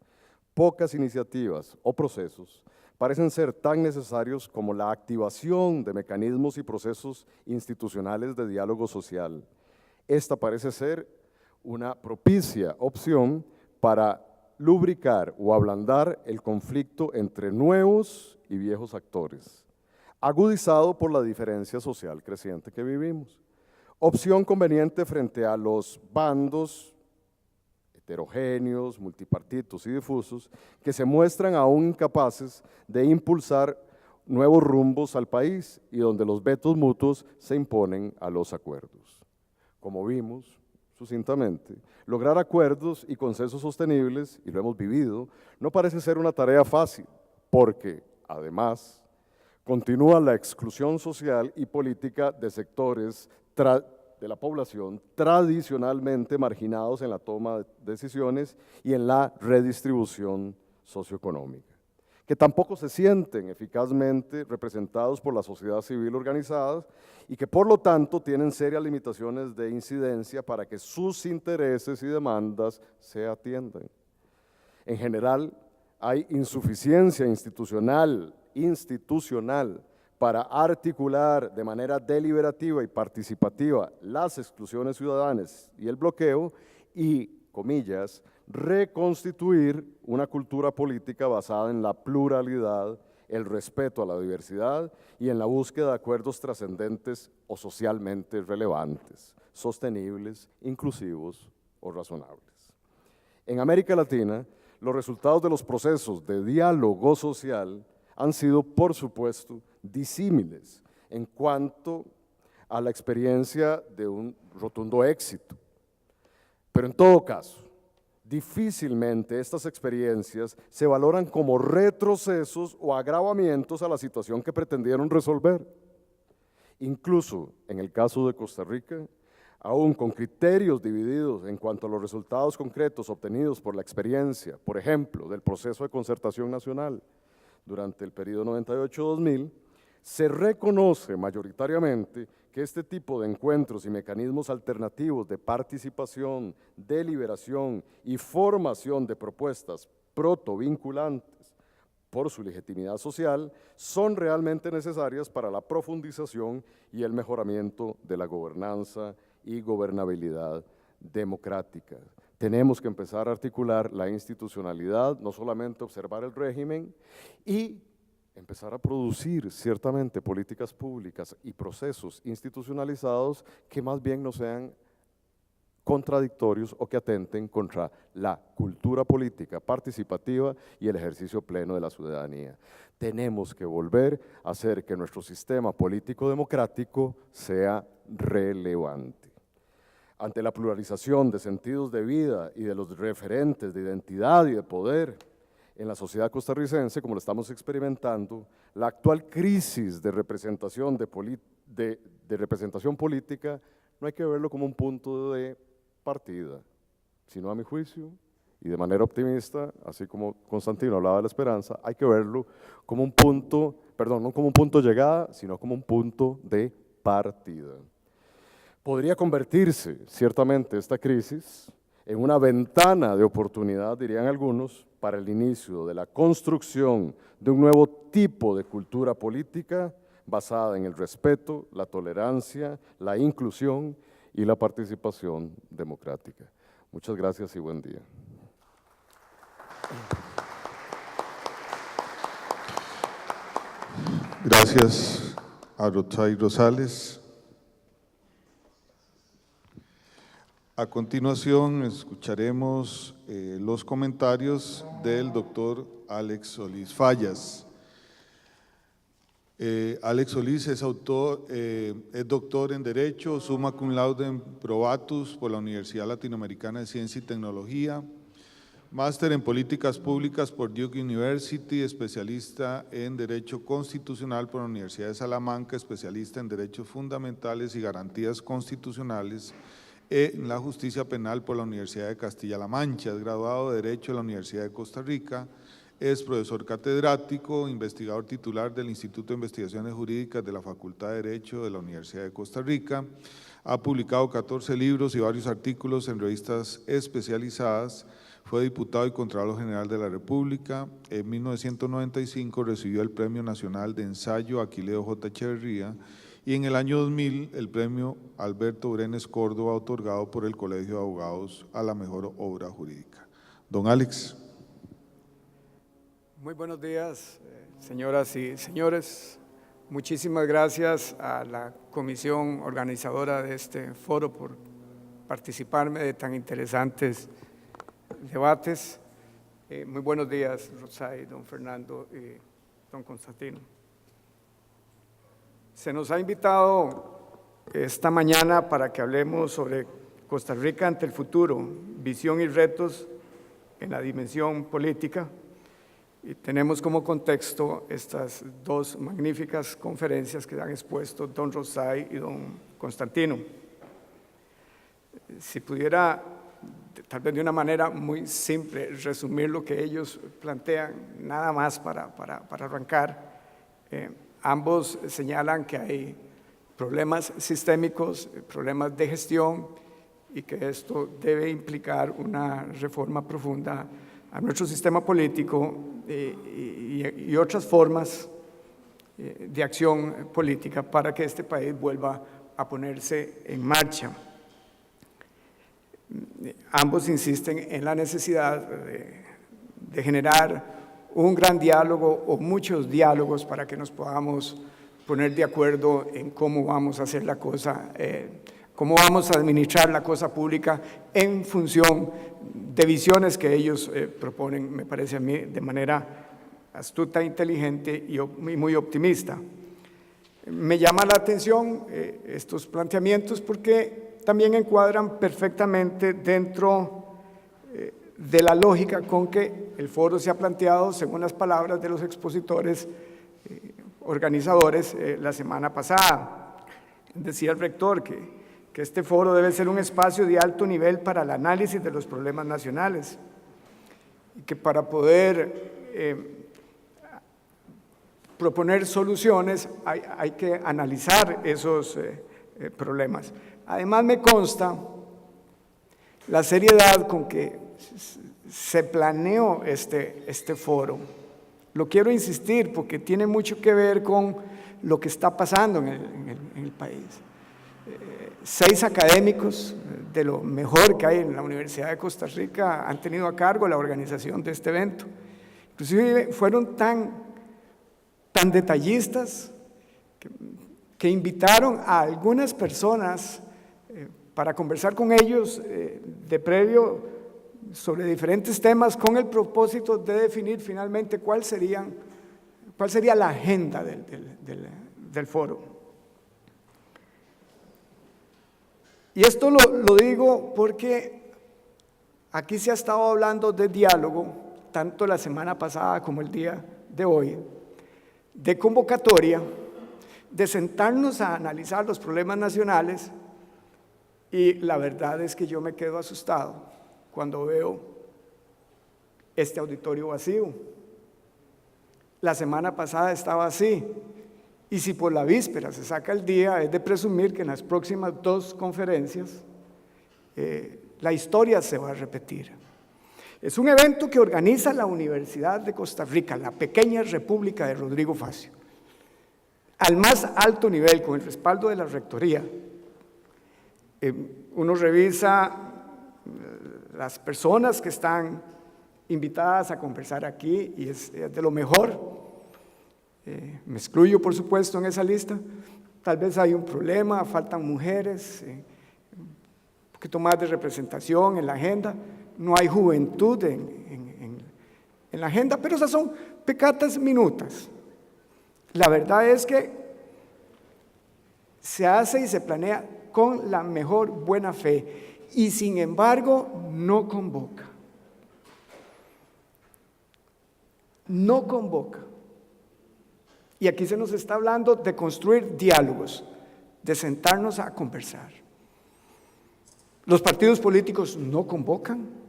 pocas iniciativas o procesos parecen ser tan necesarios como la activación de mecanismos y procesos institucionales de diálogo social. Esta parece ser una propicia opción para lubricar o ablandar el conflicto entre nuevos y viejos actores, agudizado por la diferencia social creciente que vivimos. Opción conveniente frente a los bandos heterogéneos, multipartitos y difusos que se muestran aún incapaces de impulsar nuevos rumbos al país y donde los vetos mutuos se imponen a los acuerdos. Como vimos sucintamente, lograr acuerdos y consensos sostenibles, y lo hemos vivido, no parece ser una tarea fácil, porque además continúa la exclusión social y política de sectores de la población tradicionalmente marginados en la toma de decisiones y en la redistribución socioeconómica, que tampoco se sienten eficazmente representados por la sociedad civil organizada y que por lo tanto tienen serias limitaciones de incidencia para que sus intereses y demandas se atiendan. En general, hay insuficiencia institucional para articular de manera deliberativa y participativa las exclusiones ciudadanas y el bloqueo y, comillas, reconstituir una cultura política basada en la pluralidad, el respeto a la diversidad y en la búsqueda de acuerdos trascendentes o socialmente relevantes, sostenibles, inclusivos o razonables. En América Latina, los resultados de los procesos de diálogo social han sido, por supuesto, disímiles en cuanto a la experiencia de un rotundo éxito. Pero en todo caso, difícilmente estas experiencias se valoran como retrocesos o agravamientos a la situación que pretendieron resolver. Incluso en el caso de Costa Rica, aún con criterios divididos en cuanto a los resultados concretos obtenidos por la experiencia, por ejemplo, del proceso de concertación nacional durante el periodo 98-2000, se reconoce mayoritariamente que este tipo de encuentros y mecanismos alternativos de participación, deliberación y formación de propuestas protovinculantes por su legitimidad social son realmente necesarias para la profundización y el mejoramiento de la gobernanza y gobernabilidad democrática. Tenemos que empezar a articular la institucionalidad, no solamente observar el régimen y empezar a producir ciertamente políticas públicas y procesos institucionalizados que más bien no sean contradictorios o que atenten contra la cultura política participativa y el ejercicio pleno de la ciudadanía. Tenemos que volver a hacer que nuestro sistema político democrático sea relevante. Ante la pluralización de sentidos de vida y de los referentes de identidad y de poder en la sociedad costarricense, como lo estamos experimentando, la actual crisis de representación, de representación política no hay que verlo como un punto de partida, sino a mi juicio, y de manera optimista, así como Constantino hablaba de la esperanza, hay que verlo como un punto, perdón, no como un punto de llegada, sino como un punto de partida. Podría convertirse, ciertamente, esta crisis en una ventana de oportunidad, dirían algunos, para el inicio de la construcción de un nuevo tipo de cultura política basada en el respeto, la tolerancia, la inclusión y la participación democrática. Muchas gracias y buen día. Gracias a Rotzai Rosales. A continuación escucharemos los comentarios del doctor Alex Solís Fallas. Alex Solís es doctor en Derecho, summa cum laude probatus por la Universidad Latinoamericana de Ciencia y Tecnología, máster en Políticas Públicas por Duke University, especialista en Derecho Constitucional por la Universidad de Salamanca, especialista en Derechos Fundamentales y Garantías Constitucionales en la Justicia Penal por la Universidad de Castilla-La Mancha, es graduado de Derecho de la Universidad de Costa Rica, es profesor catedrático, investigador titular del Instituto de Investigaciones Jurídicas de la Facultad de Derecho de la Universidad de Costa Rica, ha publicado 14 libros y varios artículos en revistas especializadas, fue diputado y Contralor General de la República, en 1995 recibió el Premio Nacional de Ensayo Aquileo J. Echeverría y en el año 2000 el Premio Alberto Brenes Córdoba otorgado por el Colegio de Abogados a la mejor obra jurídica. Don Alex. Muy buenos días, señoras y señores. Muchísimas gracias a la comisión organizadora de este foro por participarme de tan interesantes debates. Muy buenos días, Rotzai, don Fernando y don Constantino. Se nos ha invitado esta mañana para que hablemos sobre Costa Rica ante el futuro, visión y retos en la dimensión política. Y tenemos como contexto estas dos magníficas conferencias que han expuesto don Rotzai y don Constantino. Si pudiera, tal vez de una manera muy simple, resumir lo que ellos plantean, nada más para arrancar, ambos señalan que hay problemas sistémicos, problemas de gestión y que esto debe implicar una reforma profunda a nuestro sistema político y otras formas de acción política para que este país vuelva a ponerse en marcha. Ambos insisten en la necesidad de generar un gran diálogo o muchos diálogos para que nos podamos poner de acuerdo en cómo vamos a hacer la cosa, cómo vamos a administrar la cosa pública en función de visiones que ellos proponen, me parece a mí, de manera astuta, inteligente y muy optimista. Me llama la atención estos planteamientos porque también encuadran perfectamente dentro de la lógica con que el foro se ha planteado, según las palabras de los expositores organizadores la semana pasada. Decía el rector que este foro debe ser un espacio de alto nivel para el análisis de los problemas nacionales y que para poder proponer soluciones hay que analizar esos problemas. Además me consta la seriedad con que se planeó este foro. Lo quiero insistir porque tiene mucho que ver con lo que está pasando en el país. 6 académicos de lo mejor que hay en la Universidad de Costa Rica han tenido a cargo la organización de este evento. Inclusive fueron tan detallistas que invitaron a algunas personas para conversar con ellos de previo sobre diferentes temas con el propósito de definir finalmente cuál sería la agenda del foro. Y esto lo digo porque aquí se ha estado hablando de diálogo, tanto la semana pasada como el día de hoy, de convocatoria, de sentarnos a analizar los problemas nacionales, y la verdad es que yo me quedo asustado cuando veo este auditorio vacío. La semana pasada estaba así, y si por la víspera se saca el día, es de presumir que en las próximas 2 conferencias la historia se va a repetir. Es un evento que organiza la Universidad de Costa Rica, la pequeña República de Rodrigo Facio, al más alto nivel, con el respaldo de la Rectoría. Uno revisa las personas que están invitadas a conversar aquí y es de lo mejor. Me excluyo, por supuesto, en esa lista. Tal vez hay un problema, faltan mujeres, un poquito más de representación en la agenda. No hay juventud en la agenda, pero esas son pecatas minutas. La verdad es que se hace y se planea con la mejor buena fe y sin embargo no convoca. No convoca. Y aquí se nos está hablando de construir diálogos, de sentarnos a conversar. Los partidos políticos no convocan.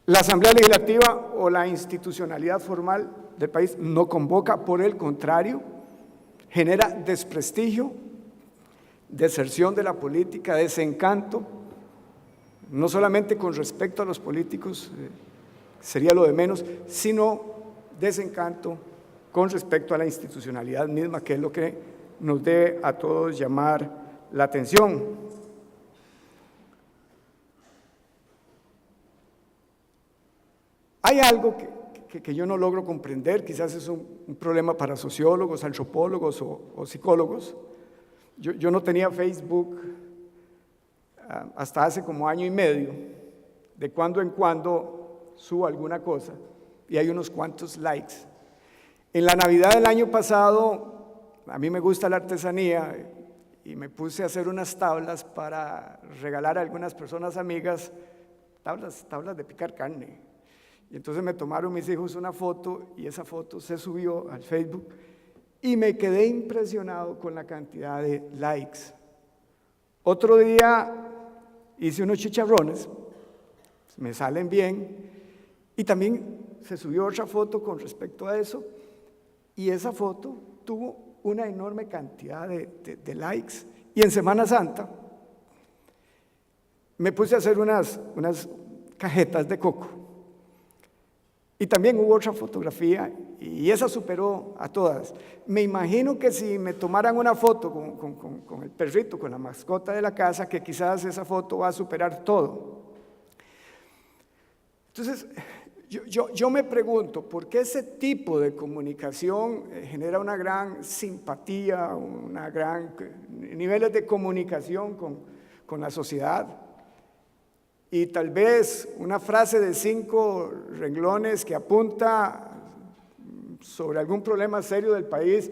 La Asamblea Legislativa o la institucionalidad formal del país no convoca, por el contrario, genera desprestigio, deserción de la política, desencanto, no solamente con respecto a los políticos, sería lo de menos, sino desencanto con respecto a la institucionalidad misma, que es lo que nos debe a todos llamar la atención. Hay algo que yo no logro comprender, quizás es un problema para sociólogos, antropólogos o psicólogos. Yo no tenía Facebook hasta hace como año y medio. De cuando en cuando subo alguna cosa y hay unos cuantos likes. En la Navidad del año pasado, a mí me gusta la artesanía y me puse a hacer unas tablas para regalar a algunas personas amigas, tablas de picar carne. Y entonces me tomaron mis hijos una foto y esa foto se subió al Facebook y me quedé impresionado con la cantidad de likes. Otro día hice unos chicharrones, me salen bien, y también se subió otra foto con respecto a eso, y esa foto tuvo una enorme cantidad de likes. Y en Semana Santa me puse a hacer unas cajetas de coco. Y también hubo otra fotografía y esa superó a todas. Me imagino que si me tomaran una foto con el perrito, con la mascota de la casa, que quizás esa foto va a superar todo. Entonces, yo me pregunto, ¿por qué ese tipo de comunicación genera una gran simpatía, niveles de comunicación con la sociedad? Y tal vez una frase de 5 renglones que apunta sobre algún problema serio del país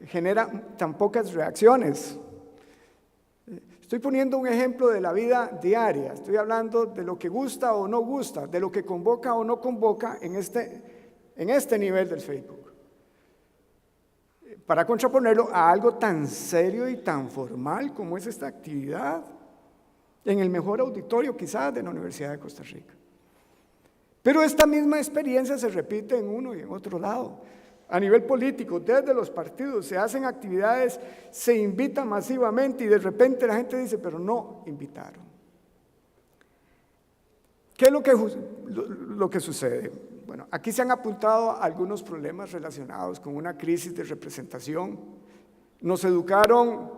genera tan pocas reacciones. Estoy poniendo un ejemplo de la vida diaria, estoy hablando de lo que gusta o no gusta, de lo que convoca o no convoca en este nivel del Facebook. Para contraponerlo a algo tan serio y tan formal como es esta actividad, en el mejor auditorio quizás de la Universidad de Costa Rica. Pero esta misma experiencia se repite en uno y en otro lado. A nivel político, desde los partidos se hacen actividades, se invita masivamente y de repente la gente dice, pero no invitaron. ¿Qué es lo que sucede? Bueno, aquí se han apuntado algunos problemas relacionados con una crisis de representación. Nos educaron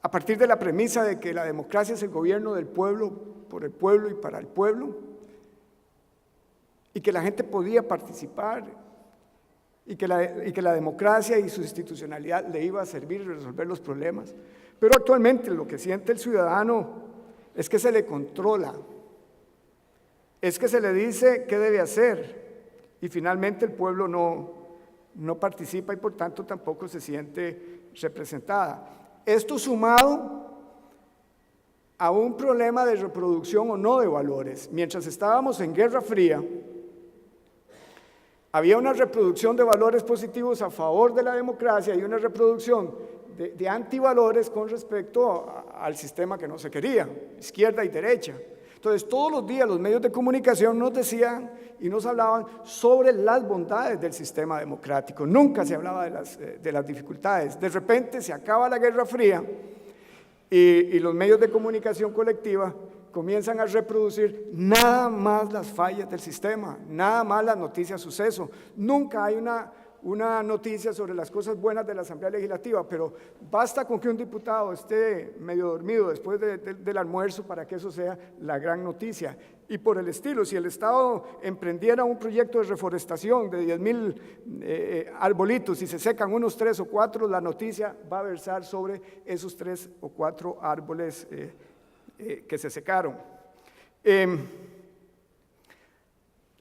a partir de la premisa de que la democracia es el gobierno del pueblo, por el pueblo y para el pueblo, y que la gente podía participar, y que la democracia y su institucionalidad le iba a servir a resolver los problemas. Pero actualmente lo que siente el ciudadano es que se le controla, es que se le dice qué debe hacer y finalmente el pueblo no participa y por tanto tampoco se siente representada. Esto sumado a un problema de reproducción o no de valores. Mientras estábamos en Guerra Fría, había una reproducción de valores positivos a favor de la democracia y una reproducción de antivalores con respecto al sistema que no se quería, izquierda y derecha. Entonces, todos los días los medios de comunicación nos decían y nos hablaban sobre las bondades del sistema democrático. Nunca se hablaba de las dificultades. De repente se acaba la Guerra Fría y los medios de comunicación colectiva comienzan a reproducir nada más las fallas del sistema, nada más las noticias suceso. Nunca hay una noticia sobre las cosas buenas de la Asamblea Legislativa, pero basta con que un diputado esté medio dormido después del almuerzo para que eso sea la gran noticia. Y por el estilo, si el Estado emprendiera un proyecto de reforestación de 10,000 arbolitos y se secan unos 3 o 4, la noticia va a versar sobre esos 3 o 4 árboles que se secaron.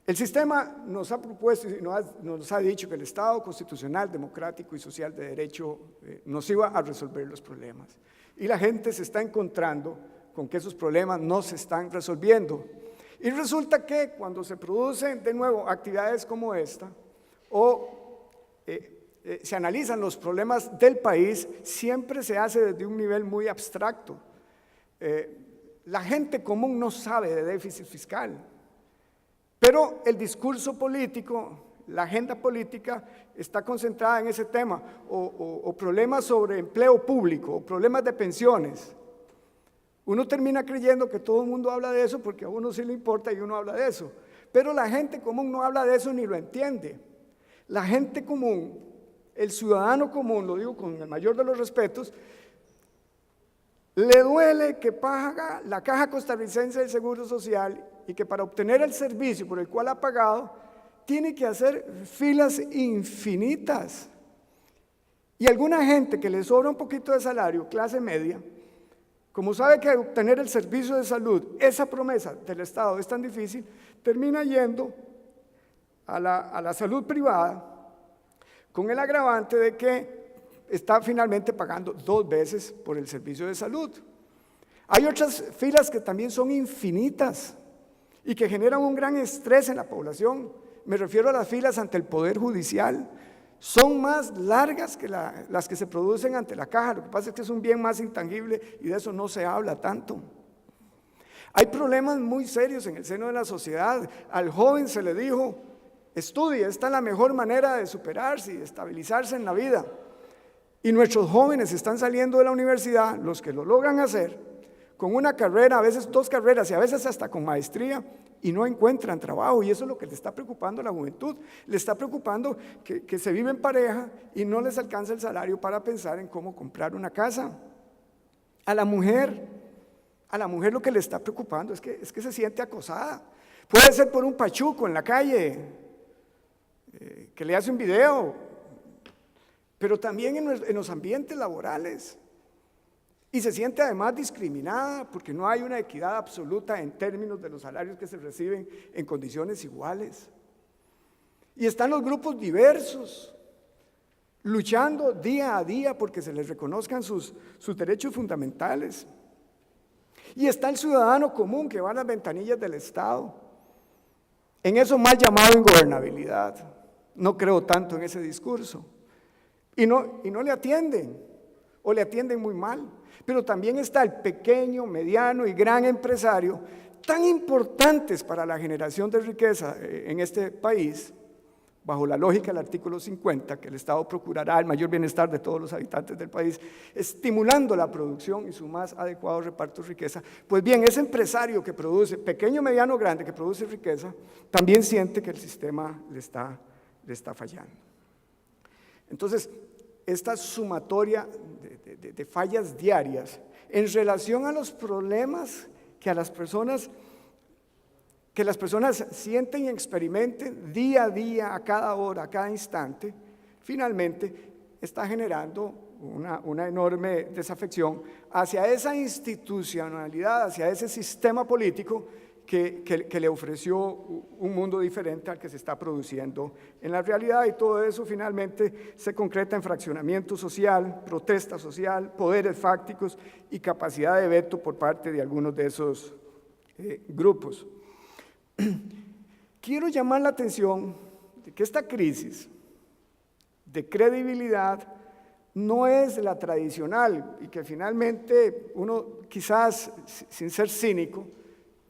El sistema nos ha propuesto y nos ha dicho que el Estado constitucional, democrático y social de derecho nos iba a resolver los problemas. Y la gente se está encontrando con que esos problemas no se están resolviendo. Y resulta que cuando se producen de nuevo actividades como esta o se analizan los problemas del país, siempre se hace desde un nivel muy abstracto. La gente común no sabe de déficit fiscal. Pero el discurso político, la agenda política está concentrada en ese tema, o problemas sobre empleo público, o problemas de pensiones. Uno termina creyendo que todo el mundo habla de eso porque a uno sí le importa y uno habla de eso. Pero la gente común no habla de eso ni lo entiende. La gente común, el ciudadano común, lo digo con el mayor de los respetos, le duele que paga la Caja Costarricense del Seguro Social y que para obtener el servicio por el cual ha pagado, tiene que hacer filas infinitas. Y alguna gente que le sobra un poquito de salario, clase media, como sabe que obtener el servicio de salud, esa promesa del Estado es tan difícil, termina yendo a la salud privada con el agravante de que está finalmente pagando 2 veces por el servicio de salud. Hay otras filas que también son infinitas y que generan un gran estrés en la población. Me refiero a las filas ante el Poder Judicial. Son más largas que las que se producen ante la Caja. Lo que pasa es que es un bien más intangible y de eso no se habla tanto. Hay problemas muy serios en el seno de la sociedad. Al joven se le dijo, estudie, esta es la mejor manera de superarse y de estabilizarse en la vida. Y nuestros jóvenes están saliendo de la universidad, los que lo logran hacer, con una carrera, a veces 2 carreras y a veces hasta con maestría, y no encuentran trabajo. Y eso es lo que le está preocupando a la juventud. Le está preocupando que se vive en pareja y no les alcanza el salario para pensar en cómo comprar una casa. A la mujer lo que le está preocupando es que se siente acosada. Puede ser por un pachuco en la calle, que le hace un video, pero también en los ambientes laborales. Y se siente además discriminada porque no hay una equidad absoluta en términos de los salarios que se reciben en condiciones iguales. Y están los grupos diversos, luchando día a día porque se les reconozcan sus derechos fundamentales. Y está el ciudadano común que va a las ventanillas del Estado, en eso mal llamado ingobernabilidad. No creo tanto en ese discurso. Y no le atienden, o le atienden muy mal. Pero también está el pequeño, mediano y gran empresario, tan importantes para la generación de riqueza en este país, bajo la lógica del artículo 50, que el Estado procurará el mayor bienestar de todos los habitantes del país, estimulando la producción y su más adecuado reparto de riqueza. Pues bien, ese empresario que produce, pequeño, mediano, grande, que produce riqueza, también siente que el sistema le está fallando. Entonces, esta sumatoria de fallas diarias en relación a los problemas que las personas sienten y experimenten día a día, a cada hora, a cada instante, finalmente está generando una enorme desafección hacia esa institucionalidad, hacia ese sistema político que le ofreció un mundo diferente al que se está produciendo en la realidad, y todo eso finalmente se concreta en fraccionamiento social, protesta social, poderes fácticos y capacidad de veto por parte de algunos de esos grupos. Quiero llamar la atención de que esta crisis de credibilidad no es la tradicional y que finalmente uno, quizás sin ser cínico,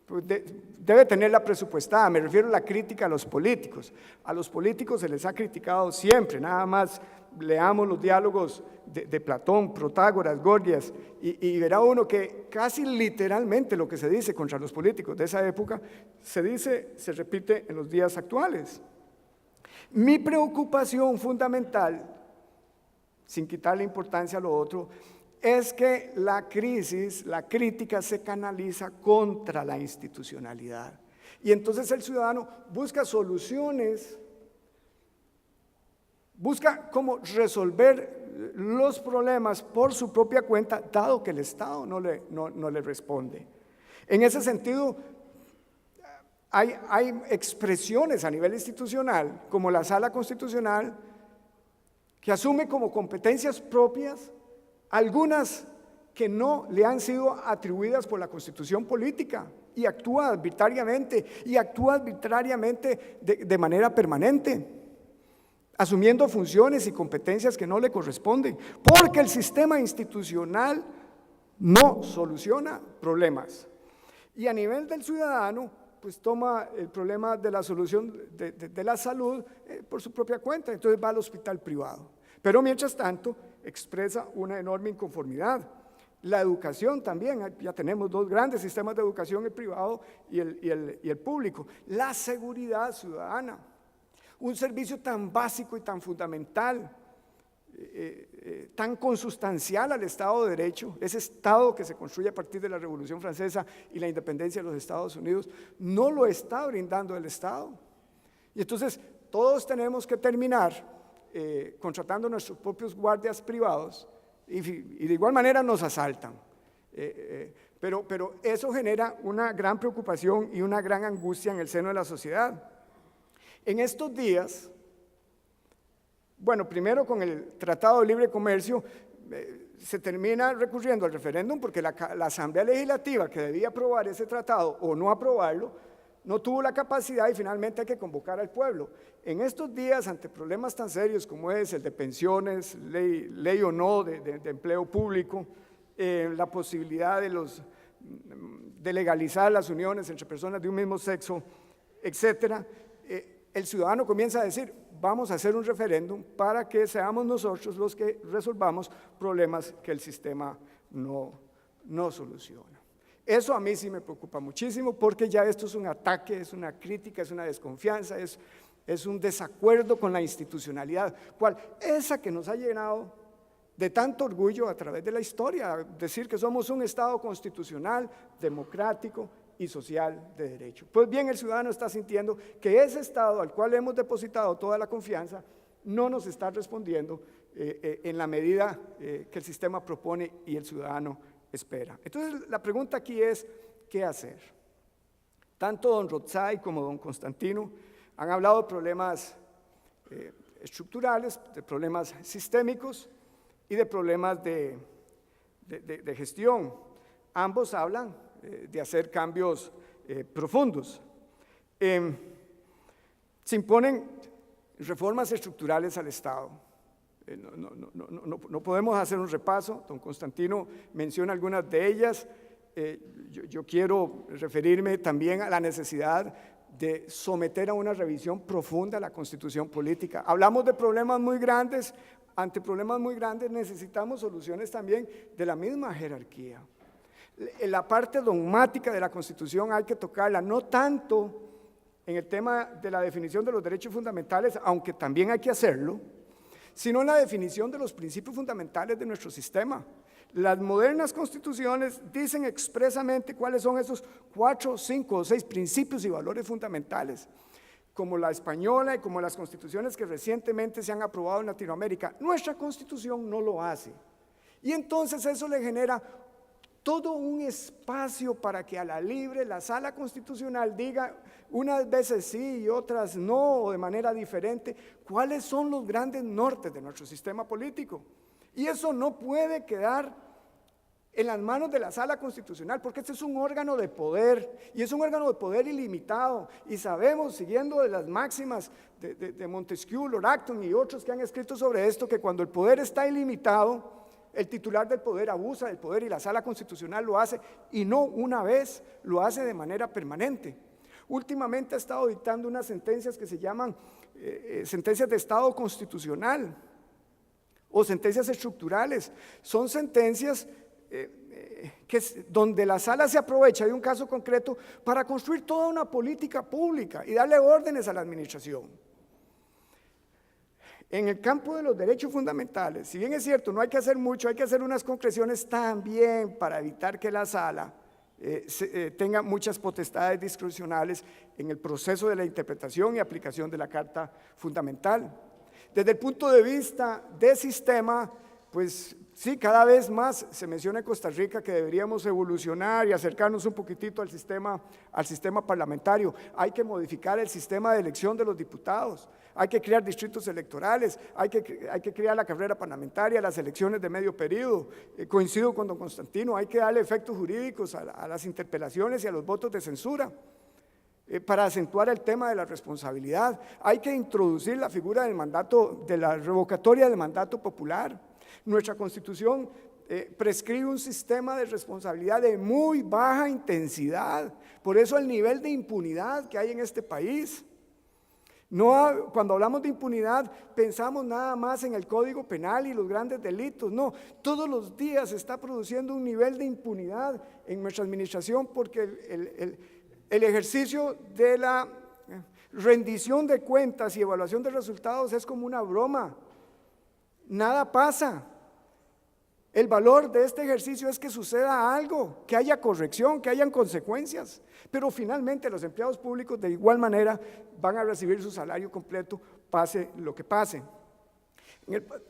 pues debe tenerla presupuestada. Me refiero a la crítica a los políticos. A los políticos se les ha criticado siempre, nada más leamos los diálogos de Platón, Protágoras, Gorgias, y verá uno que casi literalmente lo que se dice contra los políticos de esa época se repite en los días actuales. Mi preocupación fundamental, sin quitarle importancia a lo otro, es que la crisis, la crítica se canaliza contra la institucionalidad. Y entonces el ciudadano busca soluciones, busca cómo resolver los problemas por su propia cuenta, dado que el Estado no le responde. En ese sentido, hay expresiones a nivel institucional, como la Sala Constitucional, que asume como competencias propias algunas que no le han sido atribuidas por la Constitución política, y actúa arbitrariamente de manera permanente, asumiendo funciones y competencias que no le corresponden, porque el sistema institucional no soluciona problemas. Y a nivel del ciudadano, pues toma el problema de la solución de la salud por su propia cuenta, entonces va al hospital privado. Pero mientras tanto, expresa una enorme inconformidad. La educación también, ya tenemos dos grandes sistemas de educación, el privado y el público. La seguridad ciudadana, un servicio tan básico y tan fundamental, tan consustancial al Estado de Derecho, ese Estado que se construye a partir de la Revolución Francesa y la independencia de los Estados Unidos, no lo está brindando el Estado. Y entonces todos tenemos que terminar contratando nuestros propios guardias privados y de igual manera nos asaltan. Pero eso genera una gran preocupación y una gran angustia en el seno de la sociedad. En estos días, bueno, primero con el Tratado de Libre Comercio, se termina recurriendo al referéndum porque la Asamblea Legislativa que debía aprobar ese tratado o no aprobarlo, no tuvo la capacidad y finalmente hay que convocar al pueblo. En estos días, ante problemas tan serios como es el de pensiones, ley o no de empleo público, la posibilidad de legalizar las uniones entre personas de un mismo sexo, etcétera, el ciudadano comienza a decir, vamos a hacer un referéndum para que seamos nosotros los que resolvamos problemas que el sistema no soluciona. Eso a mí sí me preocupa muchísimo porque ya esto es un ataque, es una crítica, es una desconfianza, es un desacuerdo con la institucionalidad, esa que nos ha llenado de tanto orgullo a través de la historia, decir que somos un Estado constitucional, democrático y social de derecho. Pues bien, el ciudadano está sintiendo que ese Estado al cual hemos depositado toda la confianza no nos está respondiendo en la medida que el sistema propone y el ciudadano espera. Entonces la pregunta aquí es, ¿qué hacer? Tanto don Rotzai como don Constantino han hablado de problemas estructurales, de problemas sistémicos y de problemas de gestión. Ambos hablan de hacer cambios profundos. Se imponen reformas estructurales al Estado. No podemos hacer un repaso, don Constantino menciona algunas de ellas. Yo quiero referirme también a la necesidad de someter a una revisión profunda la Constitución política. Hablamos de problemas muy grandes, ante problemas muy grandes necesitamos soluciones también de la misma jerarquía. La parte dogmática de la Constitución hay que tocarla, no tanto en el tema de la definición de los derechos fundamentales, aunque también hay que hacerlo, sino en la definición de los principios fundamentales de nuestro sistema. Las modernas constituciones dicen expresamente cuáles son esos 4, 5 o 6 principios y valores fundamentales. como la española y como las constituciones que recientemente se han aprobado en Latinoamérica. Nuestra constitución no lo hace. Y entonces eso le genera todo un espacio para que a la libre la Sala Constitucional diga unas veces sí y otras no, o de manera diferente, cuáles son los grandes nortes de nuestro sistema político. Y eso no puede quedar en las manos de la Sala Constitucional, porque este es un órgano de poder, y es un órgano de poder ilimitado, y sabemos, siguiendo de las máximas de Montesquieu, Lord Acton y otros que han escrito sobre esto, que cuando el poder está ilimitado, el titular del poder abusa del poder, y la Sala Constitucional lo hace, y no una vez, lo hace de manera permanente. Últimamente ha estado dictando unas sentencias que se llaman sentencias de Estado constitucional, o sentencias estructurales. Son sentencias donde la Sala se aprovecha de un caso concreto para construir toda una política pública y darle órdenes a la administración. En el campo de los derechos fundamentales, si bien es cierto, no hay que hacer mucho, hay que hacer unas concreciones también para evitar que la Sala tenga muchas potestades discrecionales en el proceso de la interpretación y aplicación de la Carta Fundamental. Desde el punto de vista de sistema, pues sí, cada vez más se menciona en Costa Rica que deberíamos evolucionar y acercarnos un poquitito al sistema parlamentario. Hay que modificar el sistema de elección de los diputados, hay que crear distritos electorales, hay que crear la carrera parlamentaria, las elecciones de medio periodo. Coincido con don Constantino, hay que darle efectos jurídicos a las interpelaciones y a los votos de censura. Para acentuar el tema de la responsabilidad, hay que introducir la figura del mandato, de la revocatoria del mandato popular. Nuestra Constitución prescribe un sistema de responsabilidad de muy baja intensidad, por eso el nivel de impunidad que hay en este país. No, cuando hablamos de impunidad pensamos nada más en el Código Penal y los grandes delitos, no, todos los días se está produciendo un nivel de impunidad en nuestra administración porque el ejercicio de la rendición de cuentas y evaluación de resultados es como una broma, nada pasa. El valor de este ejercicio es que suceda algo, que haya corrección, que hayan consecuencias, pero finalmente los empleados públicos de igual manera van a recibir su salario completo, pase lo que pase.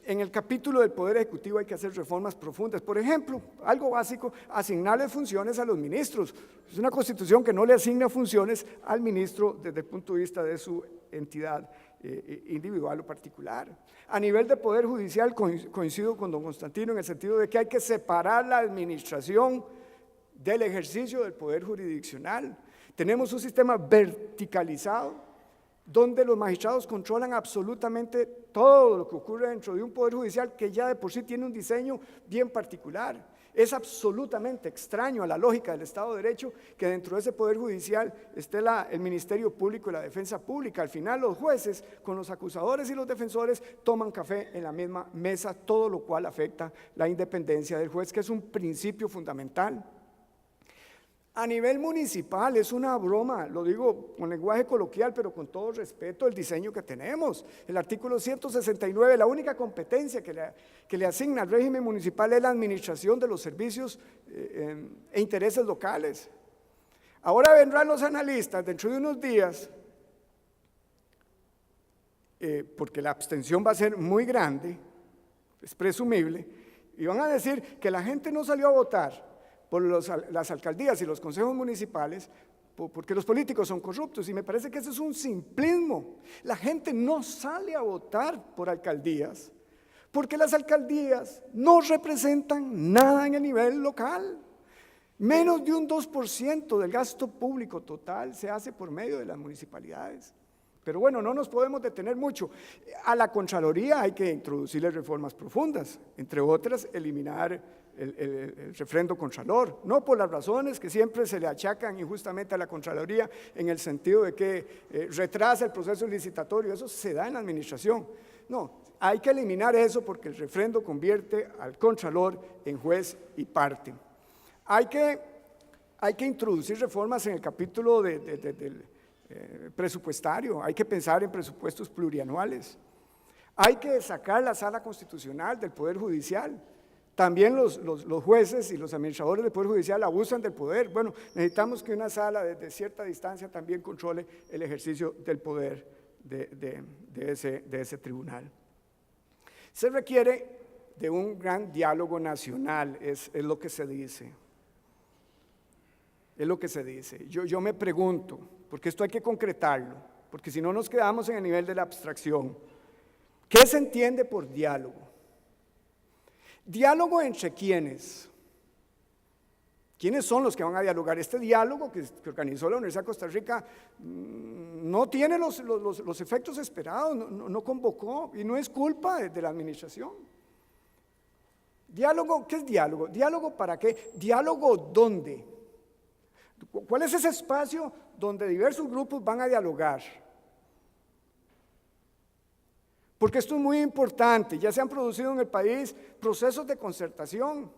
En el capítulo del Poder Ejecutivo hay que hacer reformas profundas. Por ejemplo, algo básico, asignarle funciones a los ministros. Es una Constitución que no le asigna funciones al ministro desde el punto de vista de su entidad individual o particular. A nivel de Poder Judicial coincido con don Constantino en el sentido de que hay que separar la administración del ejercicio del poder jurisdiccional. Tenemos un sistema verticalizado donde los magistrados controlan absolutamente todo lo que ocurre dentro de un poder judicial que ya de por sí tiene un diseño bien particular. Es absolutamente extraño a la lógica del Estado de Derecho que dentro de ese poder judicial esté el Ministerio Público y la Defensa Pública. Al final los jueces con los acusadores y los defensores toman café en la misma mesa, todo lo cual afecta la independencia del juez, que es un principio fundamental. A nivel municipal es una broma, lo digo con lenguaje coloquial, pero con todo respeto el diseño que tenemos. El artículo 169, la única competencia que le asigna al régimen municipal es la administración de los servicios e intereses locales. Ahora vendrán los analistas dentro de unos días, porque la abstención va a ser muy grande, es presumible, y van a decir que la gente no salió a votar por las alcaldías y los consejos municipales, porque los políticos son corruptos, y me parece que ese es un simplismo. La gente no sale a votar por alcaldías, porque las alcaldías no representan nada en el nivel local. Menos de un 2% del gasto público total se hace por medio de las municipalidades. Pero bueno, no nos podemos detener mucho. A la Contraloría hay que introducirle reformas profundas, entre otras, eliminar el refrendo contralor, no por las razones que siempre se le achacan injustamente a la Contraloría, en el sentido de que retrasa el proceso licitatorio, eso se da en la administración. No, hay que eliminar eso porque el refrendo convierte al contralor en juez y parte. Hay que introducir reformas en el capítulo del presupuestario, hay que pensar en presupuestos plurianuales, hay que sacar la Sala Constitucional del Poder Judicial. También los jueces y los administradores del Poder Judicial abusan del poder. Bueno, necesitamos que una sala desde cierta distancia también controle el ejercicio del poder de ese tribunal. Se requiere de un gran diálogo nacional, es lo que se dice. Es lo que se dice. Yo me pregunto, porque esto hay que concretarlo, porque si no nos quedamos en el nivel de la abstracción. ¿Qué se entiende por diálogo? ¿Diálogo entre quiénes? ¿Quiénes son los que van a dialogar? Este diálogo que organizó la Universidad de Costa Rica no tiene los efectos esperados, no convocó, y no es culpa de la administración. ¿Diálogo? ¿Qué es diálogo? ¿Diálogo para qué? ¿Diálogo dónde? ¿Cuál es ese espacio donde diversos grupos van a dialogar? Porque esto es muy importante, ya se han producido en el país procesos de concertación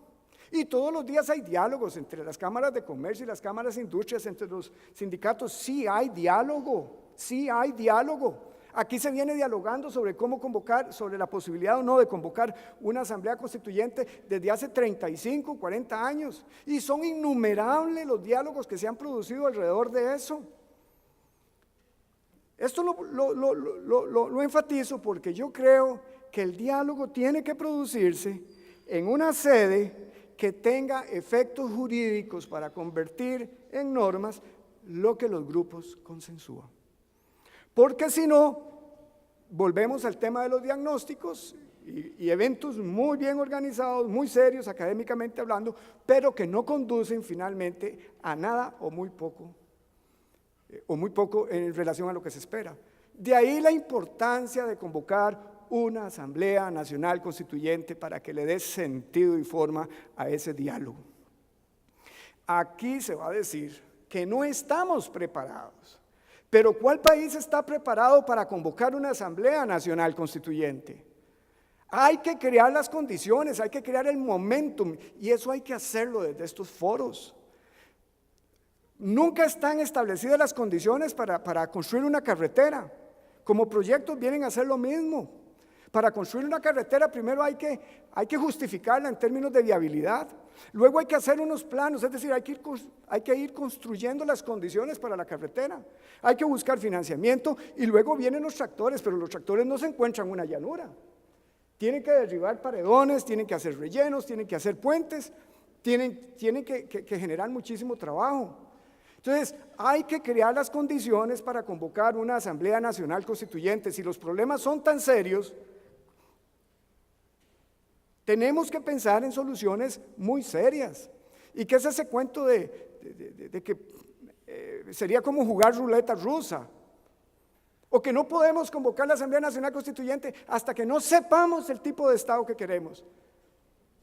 y todos los días hay diálogos entre las cámaras de comercio y las cámaras de industrias, entre los sindicatos. Sí hay diálogo, sí hay diálogo. Aquí se viene dialogando sobre cómo convocar, sobre la posibilidad o no de convocar una asamblea constituyente desde hace 35, 40 años. Y son innumerables los diálogos que se han producido alrededor de eso. Esto lo enfatizo porque yo creo que el diálogo tiene que producirse en una sede que tenga efectos jurídicos para convertir en normas lo que los grupos consensúan. Porque si no, volvemos al tema de los diagnósticos y eventos muy bien organizados, muy serios académicamente hablando, pero que no conducen finalmente a nada o muy poco en relación a lo que se espera. De ahí la importancia de convocar una Asamblea Nacional Constituyente para que le dé sentido y forma a ese diálogo. Aquí se va a decir que no estamos preparados, pero ¿cuál país está preparado para convocar una Asamblea Nacional Constituyente? Hay que crear las condiciones, hay que crear el momentum, y eso hay que hacerlo desde estos foros. Nunca están establecidas las condiciones para construir una carretera. Como proyectos vienen a hacer lo mismo. Para construir una carretera primero hay que justificarla en términos de viabilidad. Luego hay que hacer unos planos, es decir, hay que ir construyendo las condiciones para la carretera. Hay que buscar financiamiento y luego vienen los tractores, pero los tractores no se encuentran en una llanura. Tienen que derribar paredones, tienen que hacer rellenos, tienen que hacer puentes, tienen que generar muchísimo trabajo. Entonces, hay que crear las condiciones para convocar una Asamblea Nacional Constituyente. Si los problemas son tan serios, tenemos que pensar en soluciones muy serias. ¿Y qué es ese cuento de que sería como jugar ruleta rusa? O que no podemos convocar la Asamblea Nacional Constituyente hasta que no sepamos el tipo de Estado que queremos.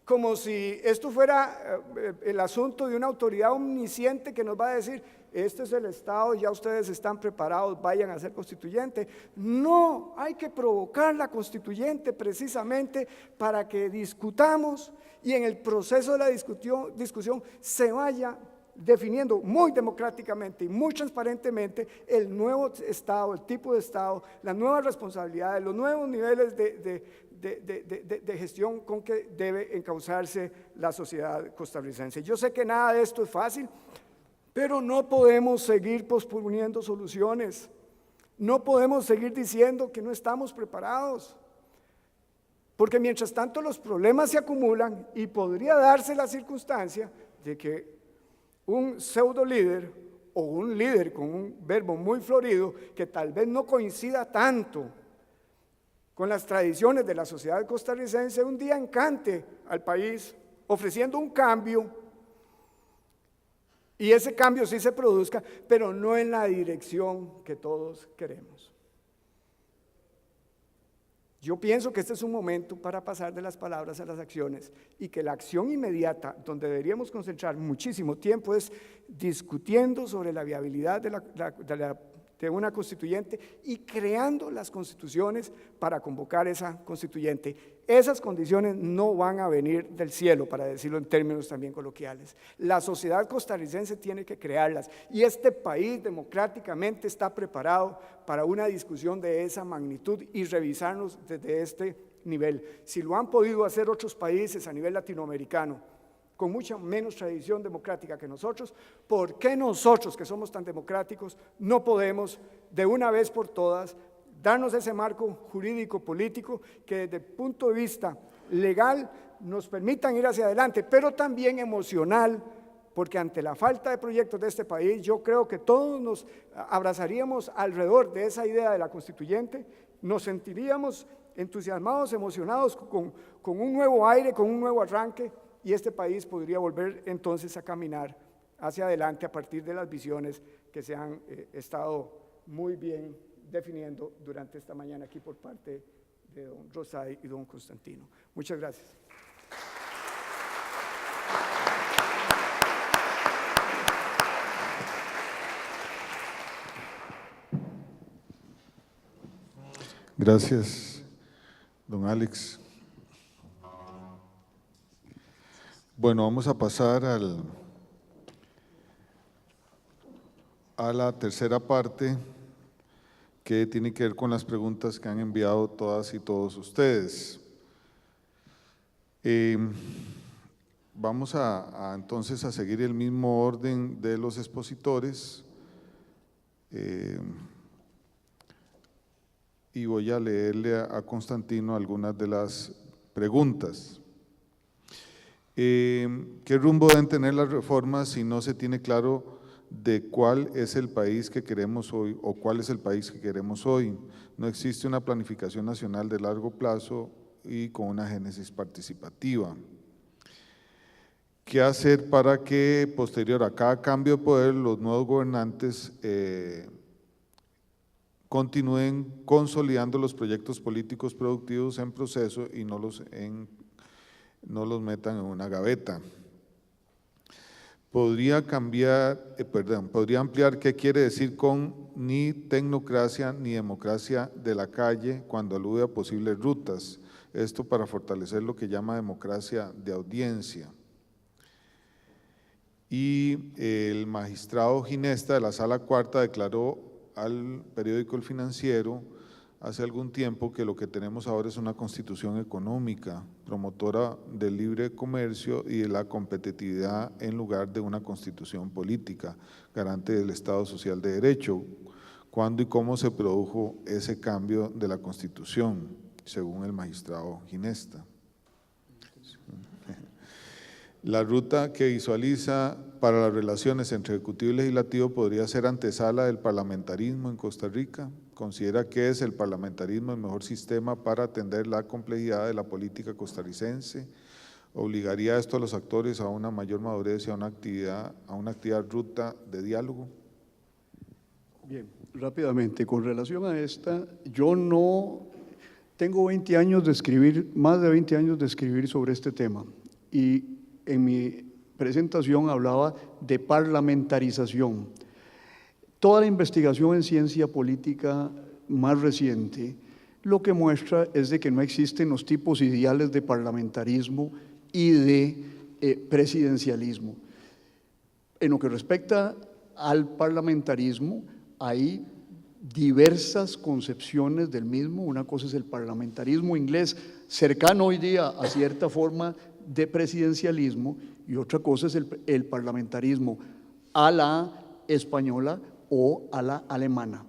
Como si esto fuera el asunto de una autoridad omnisciente que nos va a decir, este es el Estado, ya ustedes están preparados, vayan a ser constituyente. No, hay que provocar la constituyente precisamente para que discutamos y en el proceso de la discusión se vaya definiendo muy democráticamente y muy transparentemente el nuevo Estado, el tipo de Estado, las nuevas responsabilidades, los nuevos niveles de gestión con que debe encauzarse la sociedad costarricense. Yo sé que nada de esto es fácil, pero no podemos seguir posponiendo soluciones. No podemos seguir diciendo que no estamos preparados. Porque mientras tanto los problemas se acumulan y podría darse la circunstancia de que un pseudo líder o un líder con un verbo muy florido que tal vez no coincida tanto con las tradiciones de la sociedad costarricense, un día encante al país ofreciendo un cambio y ese cambio sí se produzca, pero no en la dirección que todos queremos. Yo pienso que este es un momento para pasar de las palabras a las acciones y que la acción inmediata, donde deberíamos concentrar muchísimo tiempo, es discutiendo sobre la viabilidad de una constituyente y creando las constituciones para convocar esa constituyente. Esas condiciones no van a venir del cielo, para decirlo en términos también coloquiales. La sociedad costarricense tiene que crearlas y este país democráticamente está preparado para una discusión de esa magnitud y revisarnos desde este nivel. Si lo han podido hacer otros países a nivel latinoamericano, con mucha menos tradición democrática que nosotros, ¿por qué nosotros, que somos tan democráticos, no podemos de una vez por todas darnos ese marco jurídico, político, que desde el punto de vista legal nos permitan ir hacia adelante, pero también emocional, porque ante la falta de proyectos de este país, yo creo que todos nos abrazaríamos alrededor de esa idea de la constituyente, nos sentiríamos entusiasmados, emocionados, con un nuevo aire, con un nuevo arranque, y este país podría volver entonces a caminar hacia adelante a partir de las visiones que se han estado muy bien definiendo durante esta mañana aquí por parte de don Rosay y don Constantino. Muchas gracias. Gracias, don Alex. Bueno, vamos a pasar a la tercera parte, que tiene que ver con las preguntas que han enviado todas y todos ustedes. Vamos entonces a seguir el mismo orden de los expositores. Y voy a leerle a Constantino algunas de las preguntas. ¿Qué rumbo deben tener las reformas si no se tiene claro de cuál es el país que queremos hoy o cuál es el país que queremos hoy? No existe una planificación nacional de largo plazo y con una génesis participativa. ¿Qué hacer para que posterior a cada cambio de poder los nuevos gobernantes continúen consolidando los proyectos políticos productivos en proceso y no los metan en una gaveta? Podría ampliar qué quiere decir con ni tecnocracia ni democracia de la calle cuando alude a posibles rutas, esto para fortalecer lo que llama democracia de audiencia. Y el magistrado Ginesta de la Sala Cuarta declaró al periódico El Financiero hace algún tiempo que lo que tenemos ahora es una constitución económica, promotora del libre comercio y de la competitividad en lugar de una constitución política, garante del Estado Social de Derecho. ¿Cuándo y cómo se produjo ese cambio de la constitución, según el magistrado Ginesta? La ruta que visualiza para las relaciones entre Ejecutivo y Legislativo podría ser antesala del parlamentarismo en Costa Rica. ¿Considera que es el parlamentarismo el mejor sistema para atender la complejidad de la política costarricense? ¿Obligaría esto a los actores a una mayor madurez y a una actividad ruta de diálogo? Bien, rápidamente, con relación a esta, yo no tengo 20 años de escribir, más de 20 años de escribir sobre este tema, y en mi presentación hablaba de parlamentarización. Toda la investigación en ciencia política más reciente lo que muestra es de que no existen los tipos ideales de parlamentarismo y de presidencialismo. En lo que respecta al parlamentarismo, hay diversas concepciones del mismo. Una cosa es el parlamentarismo inglés, cercano hoy día a cierta forma de presidencialismo, y otra cosa es el parlamentarismo a la española o a la alemana.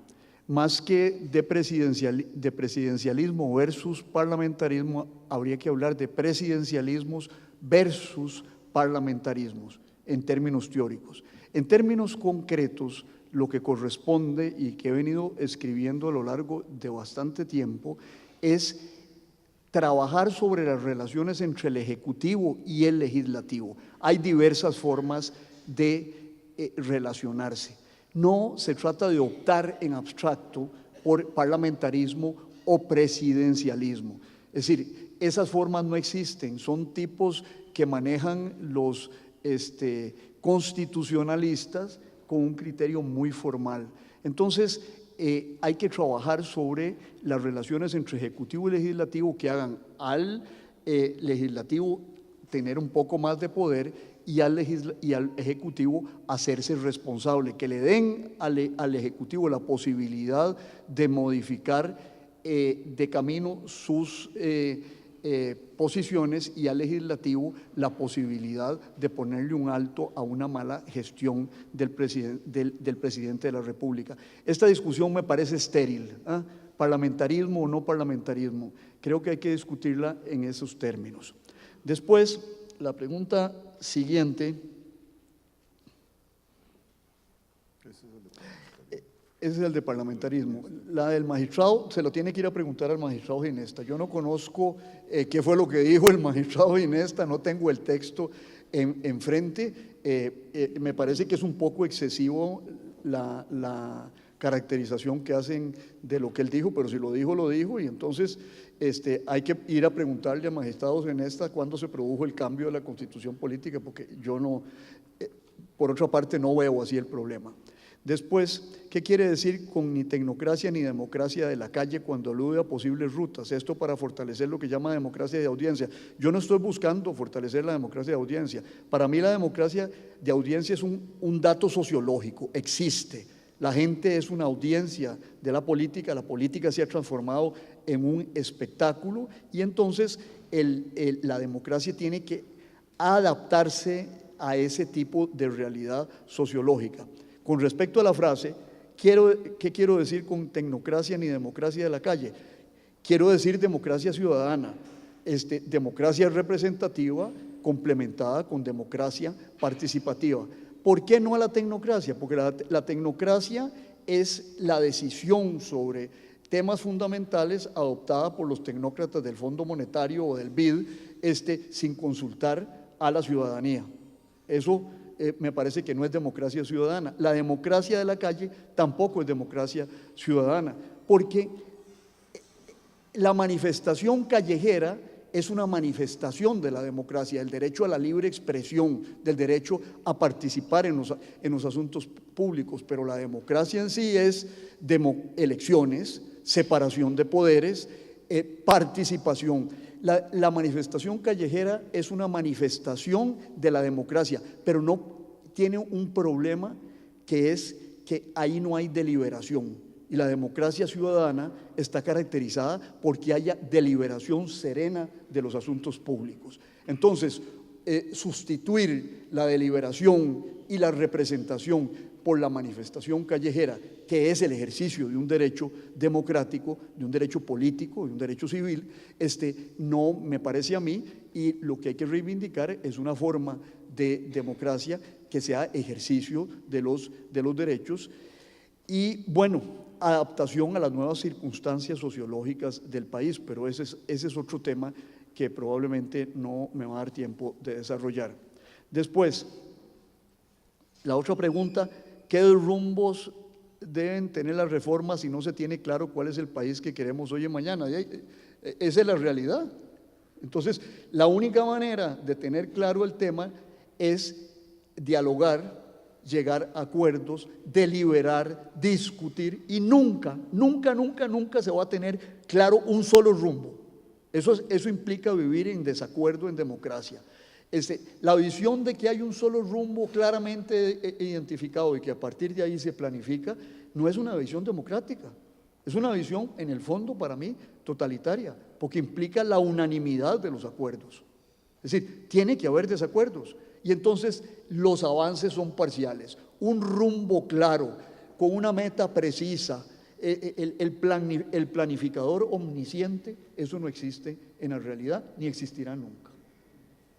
Más que de presidencialismo versus parlamentarismo, habría que hablar de presidencialismos versus parlamentarismos en términos teóricos. En términos concretos, lo que corresponde y que he venido escribiendo a lo largo de bastante tiempo es trabajar sobre las relaciones entre el Ejecutivo y el Legislativo. Hay diversas formas de relacionarse. No se trata de optar en abstracto por parlamentarismo o presidencialismo. Es decir, esas formas no existen, son tipos que manejan los constitucionalistas con un criterio muy formal. Entonces, hay que trabajar sobre las relaciones entre Ejecutivo y Legislativo que hagan al Legislativo tener un poco más de poder y al Ejecutivo hacerse responsable, que le den al Ejecutivo la posibilidad de modificar de camino sus posiciones y al legislativo la posibilidad de ponerle un alto a una mala gestión del presidente de la República. Esta discusión me parece estéril, ¿eh? Parlamentarismo o no parlamentarismo, creo que hay que discutirla en esos términos. Después, la pregunta siguiente, ese es el de parlamentarismo. La del magistrado se lo tiene que ir a preguntar al magistrado Ginesta. Yo no conozco qué fue lo que dijo el magistrado Ginesta, no tengo el texto enfrente. Me parece que es un poco excesivo la caracterización que hacen de lo que él dijo, pero si lo dijo, lo dijo, y entonces hay que ir a preguntarle a magistrados Ginesta cuándo se produjo el cambio de la Constitución política, porque yo no, por otra parte, no veo así el problema. Después, ¿qué quiere decir con ni tecnocracia ni democracia de la calle cuando alude a posibles rutas? Esto para fortalecer lo que llama democracia de audiencia. Yo no estoy buscando fortalecer la democracia de audiencia. Para mí la democracia de audiencia es un dato sociológico, existe. La gente es una audiencia de la política se ha transformado en un espectáculo y entonces la democracia tiene que adaptarse a ese tipo de realidad sociológica. Con respecto a la frase, ¿qué quiero decir con tecnocracia ni democracia de la calle? Quiero decir democracia ciudadana, democracia representativa complementada con democracia participativa. ¿Por qué no a la tecnocracia? Porque la tecnocracia es la decisión sobre temas fundamentales adoptada por los tecnócratas del Fondo Monetario o del BID, sin consultar a la ciudadanía. Eso me parece que no es democracia ciudadana. La democracia de la calle tampoco es democracia ciudadana, porque la manifestación callejera es una manifestación de la democracia, del derecho a la libre expresión, del derecho a participar en los asuntos públicos, pero la democracia en sí es elecciones, separación de poderes, participación. La manifestación callejera es una manifestación de la democracia, pero no tiene un problema que es que ahí no hay deliberación. Y la democracia ciudadana está caracterizada porque haya deliberación serena de los asuntos públicos. Entonces, sustituir la deliberación y la representación por la manifestación callejera, que es el ejercicio de un derecho democrático, de un derecho político, de un derecho civil, no me parece a mí, y lo que hay que reivindicar es una forma de democracia que sea ejercicio de los derechos y, bueno, adaptación a las nuevas circunstancias sociológicas del país, pero ese es otro tema que probablemente no me va a dar tiempo de desarrollar. Después, la otra pregunta, ¿qué rumbos deben tener las reformas si no se tiene claro cuál es el país que queremos hoy y mañana? Esa es la realidad. Entonces, la única manera de tener claro el tema es dialogar, llegar a acuerdos, deliberar, discutir y nunca se va a tener claro un solo rumbo. Eso implica vivir en desacuerdo en democracia. La visión de que hay un solo rumbo claramente identificado y que a partir de ahí se planifica, no es una visión democrática, es una visión en el fondo para mí totalitaria, porque implica la unanimidad de los acuerdos. Es decir, tiene que haber desacuerdos y entonces los avances son parciales. Un rumbo claro, con una meta precisa, el planificador omnisciente, eso no existe en la realidad ni existirá nunca.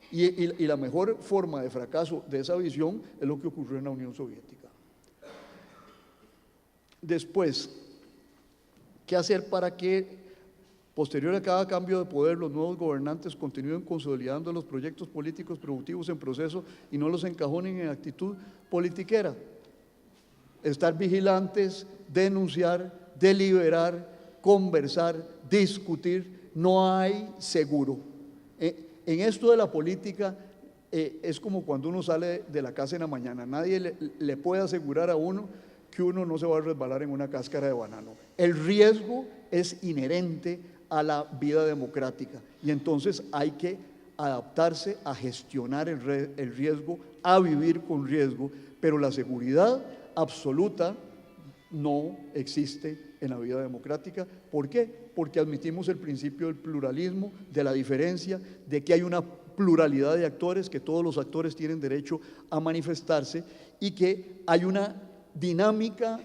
Y la mejor forma de fracaso de esa visión es lo que ocurrió en la Unión Soviética. Después, ¿qué hacer para que, posterior a cada cambio de poder, los nuevos gobernantes continúen consolidando los proyectos políticos productivos en proceso y no los encajonen en actitud politiquera? Estar vigilantes, denunciar, deliberar, conversar, discutir, no hay seguro. En esto de la política es como cuando uno sale de la casa en la mañana, nadie le puede asegurar a uno que uno no se va a resbalar en una cáscara de banano. El riesgo es inherente a la vida democrática y entonces hay que adaptarse a gestionar el riesgo, a vivir con riesgo, pero la seguridad absoluta no existe en la vida democrática. ¿Por qué? Porque admitimos el principio del pluralismo, de la diferencia, de que hay una pluralidad de actores, que todos los actores tienen derecho a manifestarse y que hay una dinámica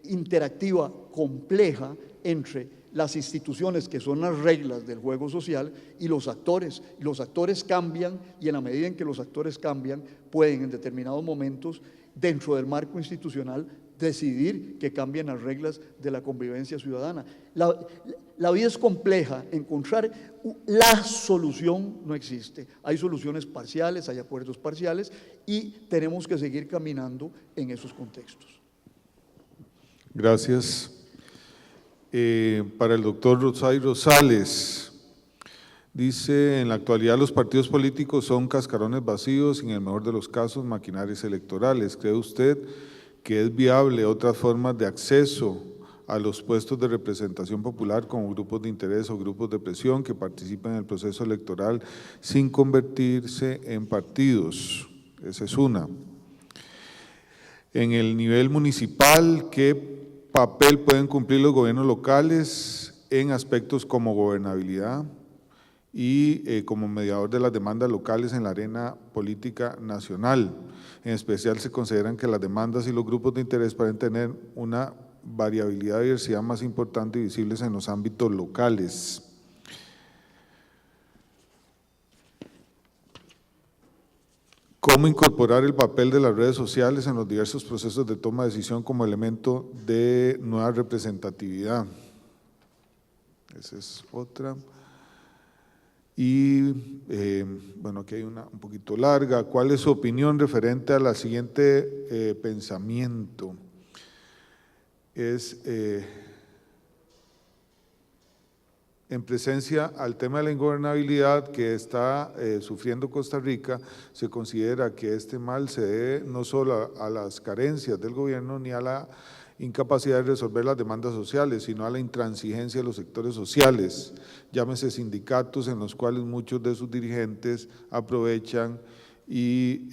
interactiva compleja entre las instituciones, que son las reglas del juego social, y los actores. Los actores cambian, y en la medida en que los actores cambian, pueden en determinados momentos, dentro del marco institucional, decidir que cambien las reglas de la convivencia ciudadana. La vida es compleja, encontrar la solución no existe. Hay soluciones parciales, hay acuerdos parciales, y tenemos que seguir caminando en esos contextos. Gracias. Para el doctor Rosay Rosales, dice: en la actualidad los partidos políticos son cascarones vacíos y en el mejor de los casos maquinarias electorales. ¿Cree usted que es viable otras formas de acceso a los puestos de representación popular como grupos de interés o grupos de presión que participan en el proceso electoral sin convertirse en partidos? Esa es una. En el nivel municipal, ¿qué papel pueden cumplir los gobiernos locales en aspectos como gobernabilidad y como mediador de las demandas locales en la arena política nacional? En especial se consideran que las demandas y los grupos de interés pueden tener una variabilidad y diversidad más importante y visibles en los ámbitos locales. ¿Cómo incorporar el papel de las redes sociales en los diversos procesos de toma de decisión como elemento de nueva representatividad? Esa es otra. Y bueno, aquí hay una un poquito larga. ¿Cuál es su opinión referente a la siguiente pensamiento? Es en presencia al tema de la ingobernabilidad que está sufriendo Costa Rica. Se considera que este mal se debe no solo a las carencias del gobierno ni a la incapacidad de resolver las demandas sociales, sino a la intransigencia de los sectores sociales, llámese sindicatos, en los cuales muchos de sus dirigentes aprovechan y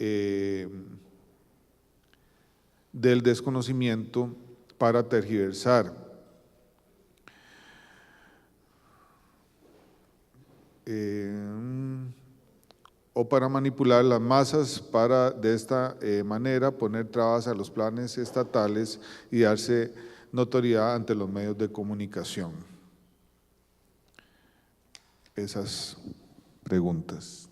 del desconocimiento para tergiversar o para manipular las masas para de esta manera poner trabas a los planes estatales y darse notoriedad ante los medios de comunicación. Esas preguntas.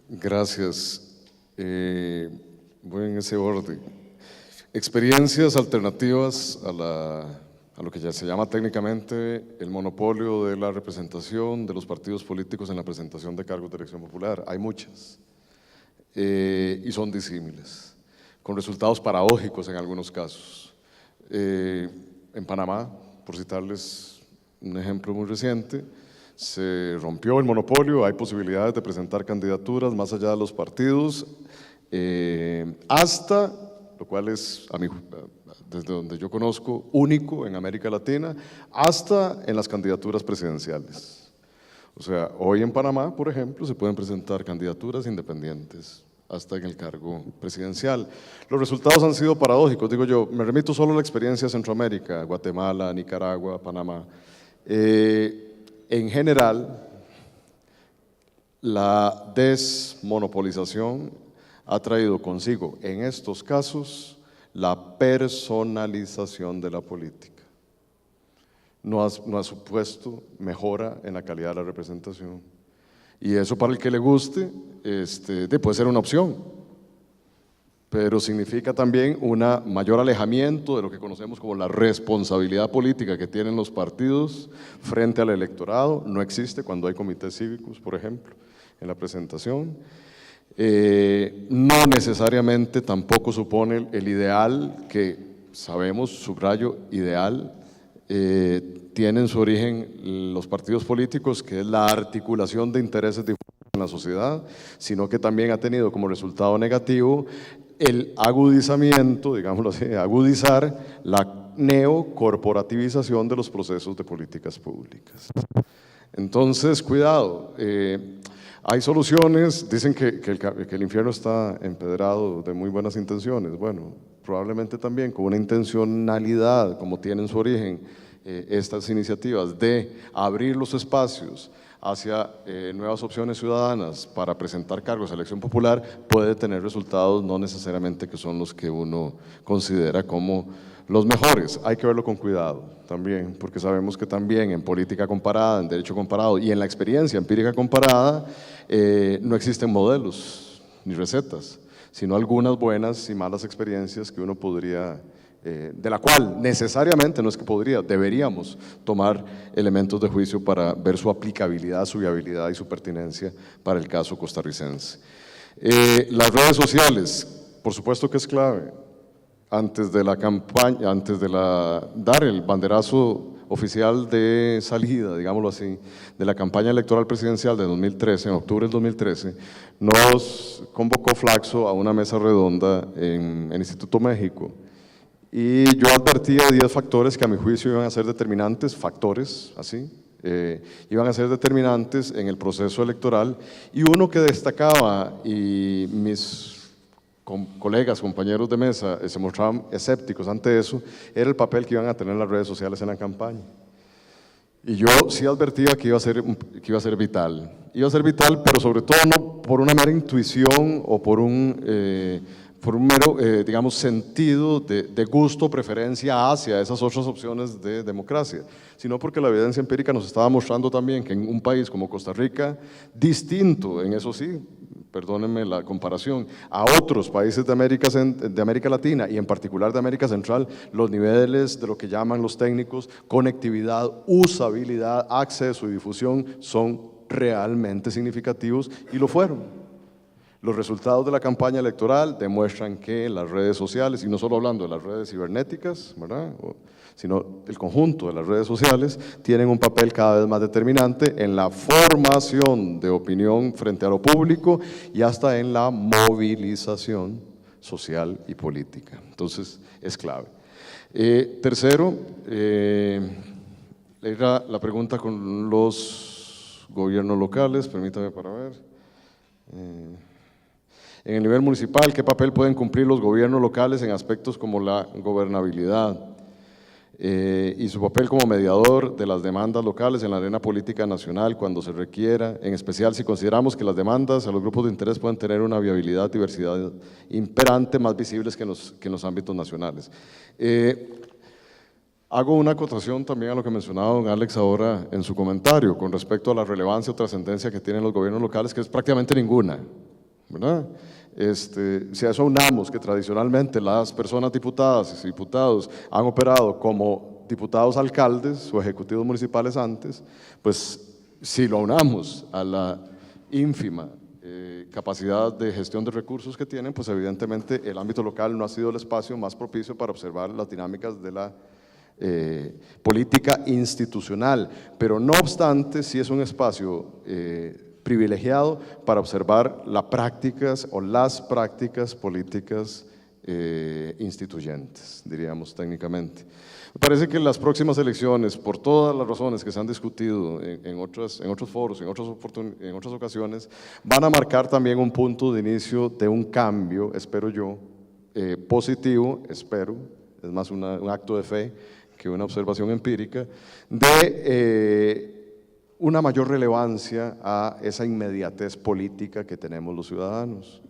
Gracias. Voy en ese orden. Experiencias alternativas a lo que ya se llama técnicamente el monopolio de la representación de los partidos políticos en la presentación de cargos de elección popular. Hay muchas y son disímiles, con resultados paradójicos en algunos casos. En Panamá, por citarles un ejemplo muy reciente, se rompió el monopolio, hay posibilidades de presentar candidaturas más allá de los partidos, hasta, lo cual es, desde donde yo conozco, único en América Latina, hasta en las candidaturas presidenciales. O sea, hoy en Panamá, por ejemplo, se pueden presentar candidaturas independientes hasta en el cargo presidencial. Los resultados han sido paradójicos, digo yo, me remito solo a la experiencia de Centroamérica, Guatemala, Nicaragua, Panamá. En general, la desmonopolización ha traído consigo, en estos casos, la personalización de la política. No ha supuesto mejora en la calidad de la representación. Y eso, para el que le guste, puede ser una opción, pero significa también un mayor alejamiento de lo que conocemos como la responsabilidad política que tienen los partidos frente al electorado. No existe cuando hay comités cívicos, por ejemplo, en la presentación. No necesariamente tampoco supone el ideal que sabemos, subrayo, ideal, tienen su origen los partidos políticos, que es la articulación de intereses diferentes en la sociedad, sino que también ha tenido como resultado negativo el agudizamiento, digámoslo así, agudizar la neocorporativización de los procesos de políticas públicas. Entonces, cuidado. Hay soluciones, dicen que el infierno está empedrado de muy buenas intenciones. Bueno, probablemente también con una intencionalidad, como tienen su origen estas iniciativas, de abrir los espacios hacia nuevas opciones ciudadanas para presentar cargos a elección popular, puede tener resultados no necesariamente que son los que uno considera como los mejores. Hay que verlo con cuidado también, porque sabemos que también en política comparada, en derecho comparado y en la experiencia empírica comparada, no existen modelos ni recetas, sino algunas buenas y malas experiencias que uno podría, de la cual necesariamente, no es que podría, deberíamos tomar elementos de juicio para ver su aplicabilidad, su viabilidad y su pertinencia para el caso costarricense. Las redes sociales, por supuesto que es clave. Antes de la campaña, dar el banderazo oficial de salida, digámoslo así, de la campaña electoral presidencial de 2013, en octubre del 2013, nos convocó Flaxo a una mesa redonda en el Instituto México. Y yo advertía 10 factores que a mi juicio iban a ser determinantes, factores así, iban a ser determinantes en el proceso electoral, y uno que destacaba, y mis colegas, compañeros de mesa se mostraban escépticos ante eso, era el papel que iban a tener las redes sociales en la campaña. Y yo sí advertía que iba a ser vital. Iba a ser vital, pero sobre todo no por una mera intuición o por un mero, digamos, sentido de gusto, preferencia hacia esas otras opciones de democracia, sino porque la evidencia empírica nos estaba mostrando también que en un país como Costa Rica, distinto, en eso sí, perdónenme la comparación, a otros países de América Latina y en particular de América Central, los niveles de lo que llaman los técnicos conectividad, usabilidad, acceso y difusión son realmente significativos y lo fueron. Los resultados de la campaña electoral demuestran que las redes sociales, y no solo hablando de las redes cibernéticas, ¿verdad?, sino el conjunto de las redes sociales, tienen un papel cada vez más determinante en la formación de opinión frente a lo público y hasta en la movilización social y política. Entonces, es clave. Tercero, era la pregunta con los gobiernos locales, permítame para ver. En el nivel municipal, ¿qué papel pueden cumplir los gobiernos locales en aspectos como la gobernabilidad y su papel como mediador de las demandas locales en la arena política nacional cuando se requiera, en especial si consideramos que las demandas a los grupos de interés pueden tener una viabilidad, diversidad imperante más visibles que en los ámbitos nacionales? Hago una acotación también a lo que mencionaba don Alex ahora en su comentario con respecto a la relevancia o trascendencia que tienen los gobiernos locales, que es prácticamente ninguna, ¿verdad? Si a eso unamos que tradicionalmente las personas diputadas y diputados han operado como diputados alcaldes o ejecutivos municipales antes, pues si lo unamos a la ínfima capacidad de gestión de recursos que tienen, pues evidentemente el ámbito local no ha sido el espacio más propicio para observar las dinámicas de la política institucional, pero no obstante sí es un espacio privilegiado para observar las prácticas políticas instituyentes, diríamos técnicamente. Me parece que las próximas elecciones, por todas las razones que se han discutido en otros foros, en otras ocasiones, van a marcar también un punto de inicio de un cambio, espero yo, positivo, espero, es más un acto de fe que una observación empírica, de una mayor relevancia a esa inmediatez política que tenemos los ciudadanos.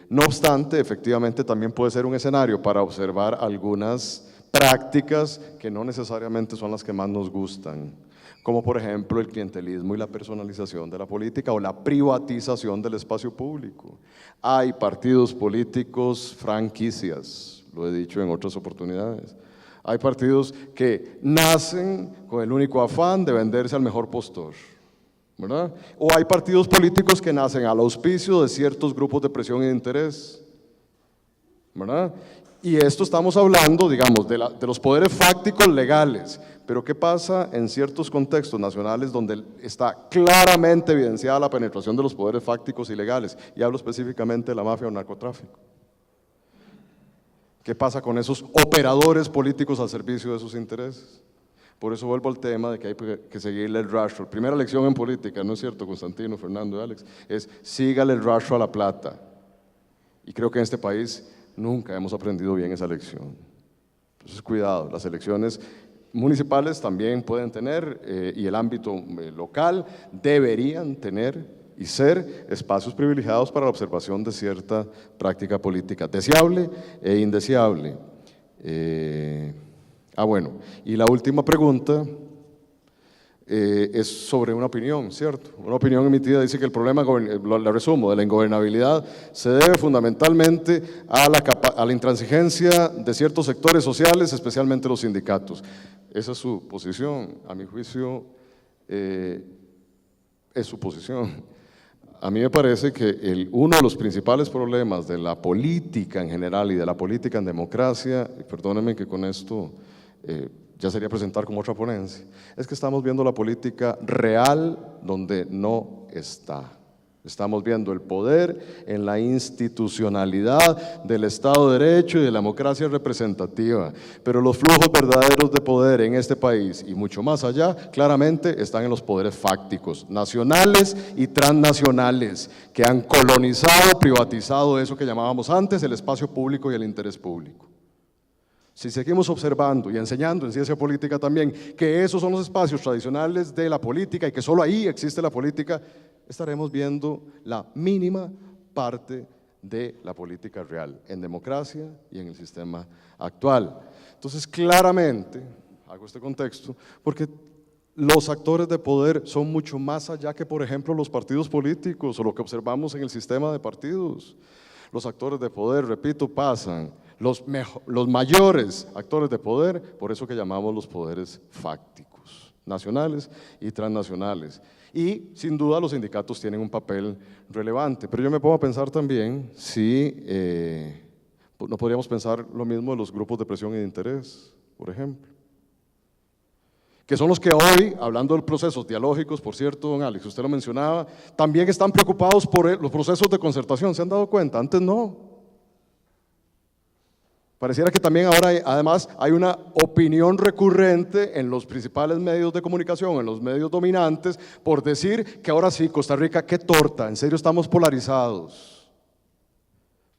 No obstante, efectivamente también puede ser un escenario para observar algunas prácticas que no necesariamente son las que más nos gustan, como por ejemplo el clientelismo y la personalización de la política o la privatización del espacio público. Hay partidos políticos franquicias, lo he dicho en otras oportunidades. Hay partidos que nacen con el único afán de venderse al mejor postor, ¿verdad? O hay partidos políticos que nacen al auspicio de ciertos grupos de presión y de interés, ¿verdad? Y esto estamos hablando, digamos, de los poderes fácticos legales, pero ¿qué pasa en ciertos contextos nacionales donde está claramente evidenciada la penetración de los poderes fácticos y legales? Y hablo específicamente de la mafia o narcotráfico. ¿Qué pasa con esos operadores políticos al servicio de sus intereses? Por eso vuelvo al tema de que hay que seguirle el rastro. Primera lección en política, ¿no es cierto, Constantino, Fernando y Alex? Es sígale el rastro a la plata. Y creo que en este país nunca hemos aprendido bien esa lección. Entonces, cuidado, las elecciones municipales también pueden tener, y el ámbito local deberían tener y ser espacios privilegiados para la observación de cierta práctica política, deseable e indeseable. Bueno, y la última pregunta es sobre una opinión, ¿cierto? Una opinión emitida dice que el problema, la resumo, de la ingobernabilidad se debe fundamentalmente a la intransigencia de ciertos sectores sociales, especialmente los sindicatos. Esa es su posición, a mi juicio es su posición. A mí me parece que uno de los principales problemas de la política en general y de la política en democracia, y perdónenme que con esto ya sería presentar como otra ponencia, es que estamos viendo la política real donde no está. Estamos viendo el poder en la institucionalidad del Estado de Derecho y de la democracia representativa, pero los flujos verdaderos de poder en este país y mucho más allá, claramente están en los poderes fácticos, nacionales y transnacionales, que han colonizado, privatizado eso que llamábamos antes el espacio público y el interés público. Si seguimos observando y enseñando en ciencia política también que esos son los espacios tradicionales de la política y que solo ahí existe la política, estaremos viendo la mínima parte de la política real en democracia y en el sistema actual. Entonces, claramente, hago este contexto, porque los actores de poder son mucho más allá que, por ejemplo, los partidos políticos o lo que observamos en el sistema de partidos. Los actores de poder, repito, pasan, los mayores actores de poder, por eso que llamamos los poderes fácticos, nacionales y transnacionales. Y sin duda los sindicatos tienen un papel relevante, pero yo me pongo a pensar también si no podríamos pensar lo mismo de los grupos de presión y de interés, por ejemplo, que son los que hoy, hablando de procesos dialógicos, por cierto, don Alex, usted lo mencionaba, también están preocupados por los procesos de concertación, ¿se han dado cuenta? Antes no. Pareciera que también ahora además hay una opinión recurrente en los principales medios de comunicación, en los medios dominantes, por decir que ahora sí, Costa Rica, qué torta, en serio estamos polarizados.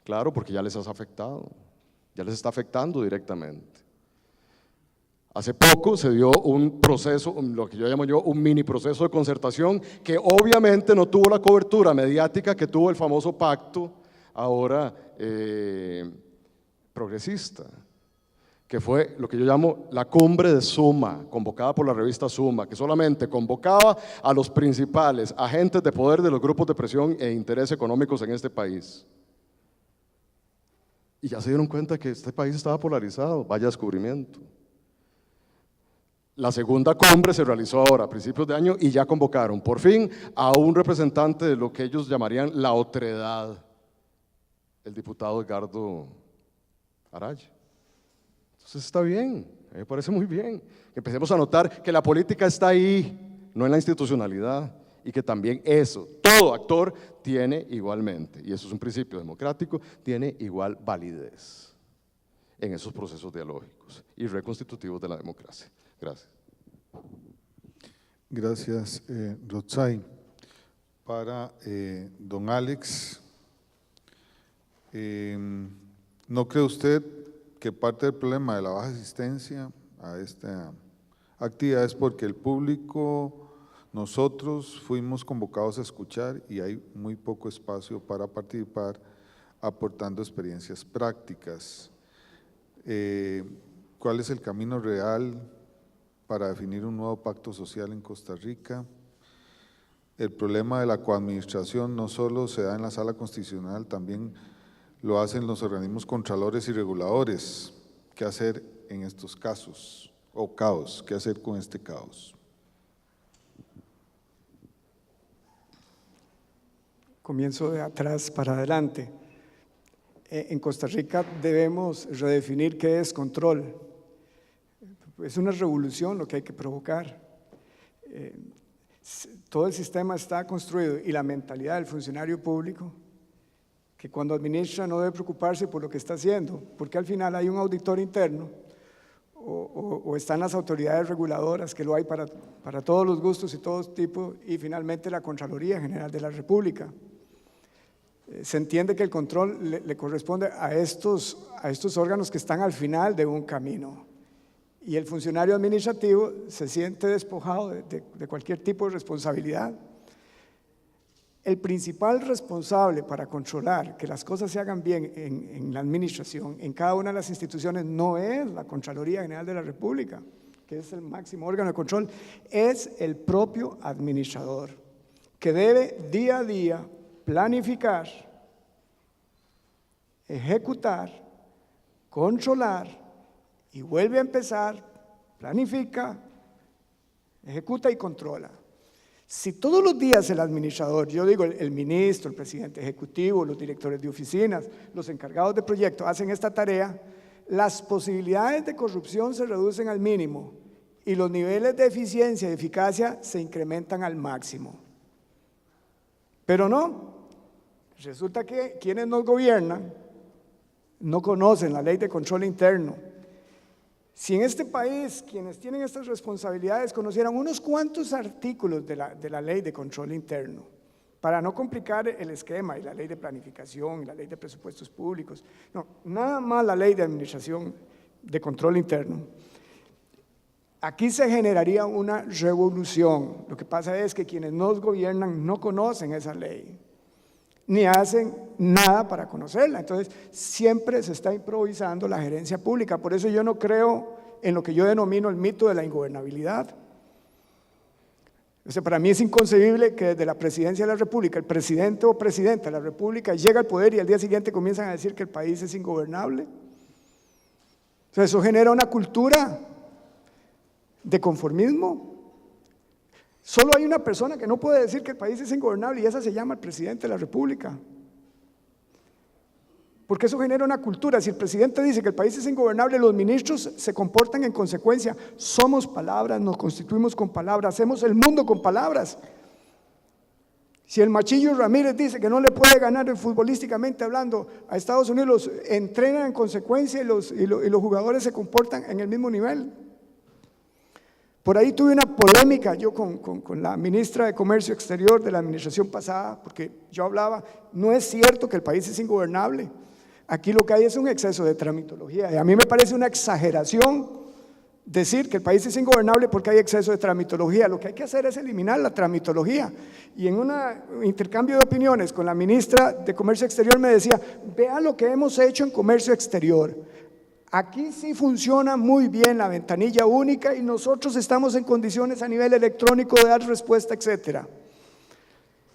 Claro, porque ya les has afectado, ya les está afectando directamente. Hace poco se dio un proceso, lo que yo llamo un mini proceso de concertación, que obviamente no tuvo la cobertura mediática que tuvo el famoso pacto ahora progresista, que fue lo que yo llamo la cumbre de Suma, convocada por la revista Suma, que solamente convocaba a los principales agentes de poder de los grupos de presión e interés económicos en este país. Y ya se dieron cuenta que este país estaba polarizado, vaya descubrimiento. La segunda cumbre se realizó ahora, a principios de año, y ya convocaron, por fin, a un representante de lo que ellos llamarían la otredad, el diputado Edgardo Araya. Entonces está bien, me parece muy bien que empecemos a notar que la política está ahí, no en la institucionalidad, y que también eso, todo actor tiene igualmente, y eso es un principio democrático, tiene igual validez en esos procesos dialógicos y reconstitutivos de la democracia. Gracias. Gracias, Rotzai. Para don Alex, ¿no cree usted que parte del problema de la baja asistencia a esta actividad es porque el público, nosotros fuimos convocados a escuchar y hay muy poco espacio para participar aportando experiencias prácticas? ¿Cuál es el camino real para definir un nuevo pacto social en Costa Rica? El problema de la coadministración no solo se da en la Sala Constitucional, también lo hacen los organismos contralores y reguladores. ¿Qué hacer en estos casos? O caos, ¿qué hacer con este caos? Comienzo de atrás para adelante. En Costa Rica debemos redefinir qué es control. Es una revolución lo que hay que provocar. Todo el sistema está construido y la mentalidad del funcionario público, que cuando administra no debe preocuparse por lo que está haciendo, porque al final hay un auditor interno o están las autoridades reguladoras, que lo hay para todos los gustos y todos tipos, y finalmente la Contraloría General de la República. Se entiende que el control le corresponde a estos órganos que están al final de un camino, y el funcionario administrativo se siente despojado de cualquier tipo de responsabilidad. El principal responsable para controlar que las cosas se hagan bien en la administración, en cada una de las instituciones, no es la Contraloría General de la República, que es el máximo órgano de control, es el propio administrador, que debe día a día planificar, ejecutar, controlar y vuelve a empezar, planifica, ejecuta y controla. Si todos los días el administrador, yo digo el ministro, el presidente ejecutivo, los directores de oficinas, los encargados de proyectos hacen esta tarea, las posibilidades de corrupción se reducen al mínimo y los niveles de eficiencia y eficacia se incrementan al máximo. Pero no, resulta que quienes nos gobiernan no conocen la ley de control interno. Si en este país quienes tienen estas responsabilidades conocieran unos cuantos artículos de la ley de control interno, para no complicar el esquema y la ley de planificación y la ley de presupuestos públicos, no, nada más la ley de administración de control interno, aquí se generaría una revolución. Lo que pasa es que quienes nos gobiernan no conocen esa ley, ni hacen nada para conocerla. Entonces, siempre se está improvisando la gerencia pública. Por eso yo no creo en lo que yo denomino el mito de la ingobernabilidad. O sea, para mí es inconcebible que desde la presidencia de la República, el presidente o presidenta de la República llega al poder y al día siguiente comienzan a decir que el país es ingobernable. O sea, eso genera una cultura de conformismo. Solo hay una persona que no puede decir que el país es ingobernable y esa se llama el presidente de la República. Porque eso genera una cultura. Si el presidente dice que el país es ingobernable, los ministros se comportan en consecuencia. Somos palabras, nos constituimos con palabras, hacemos el mundo con palabras. Si el Machillo Ramírez dice que no le puede ganar futbolísticamente hablando a Estados Unidos, los entrenan en consecuencia y los jugadores se comportan en el mismo nivel. Por ahí tuve una polémica yo con la ministra de Comercio Exterior de la administración pasada, porque yo hablaba, no es cierto que el país es ingobernable, aquí lo que hay es un exceso de tramitología, y a mí me parece una exageración decir que el país es ingobernable porque hay exceso de tramitología. Lo que hay que hacer es eliminar la tramitología, y en un intercambio de opiniones con la ministra de Comercio Exterior me decía, vea lo que hemos hecho en comercio exterior. Aquí sí funciona muy bien la ventanilla única y nosotros estamos en condiciones a nivel electrónico de dar respuesta, etcétera.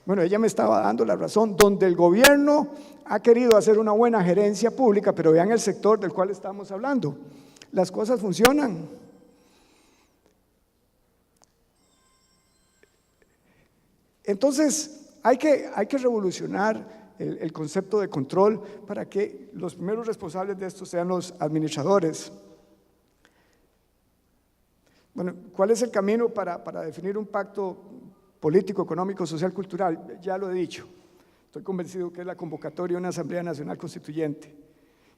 Bueno, ella me estaba dando la razón, donde el gobierno ha querido hacer una buena gerencia pública, pero vean el sector del cual estamos hablando, las cosas funcionan. Entonces, hay que revolucionar el concepto de control para que los primeros responsables de esto sean los administradores. Bueno, ¿cuál es el camino para definir un pacto político, económico, social, cultural? Ya lo he dicho, estoy convencido que es la convocatoria de una Asamblea Nacional Constituyente,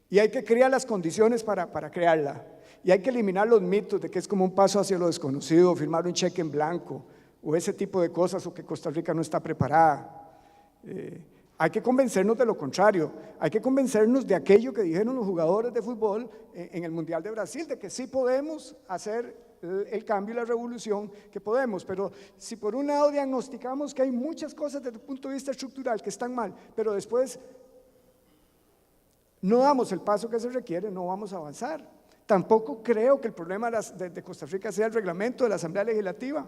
y hay que crear las condiciones para crearla, y hay que eliminar los mitos de que es como un paso hacia lo desconocido, firmar un cheque en blanco, o ese tipo de cosas, o que Costa Rica no está preparada. Hay que convencernos de lo contrario, hay que convencernos de aquello que dijeron los jugadores de fútbol en el Mundial de Brasil, de que sí podemos hacer el cambio y la revolución, que podemos. Pero si por un lado diagnosticamos que hay muchas cosas desde el punto de vista estructural que están mal, pero después no damos el paso que se requiere, no vamos a avanzar. Tampoco creo que el problema de Costa Rica sea el reglamento de la Asamblea Legislativa.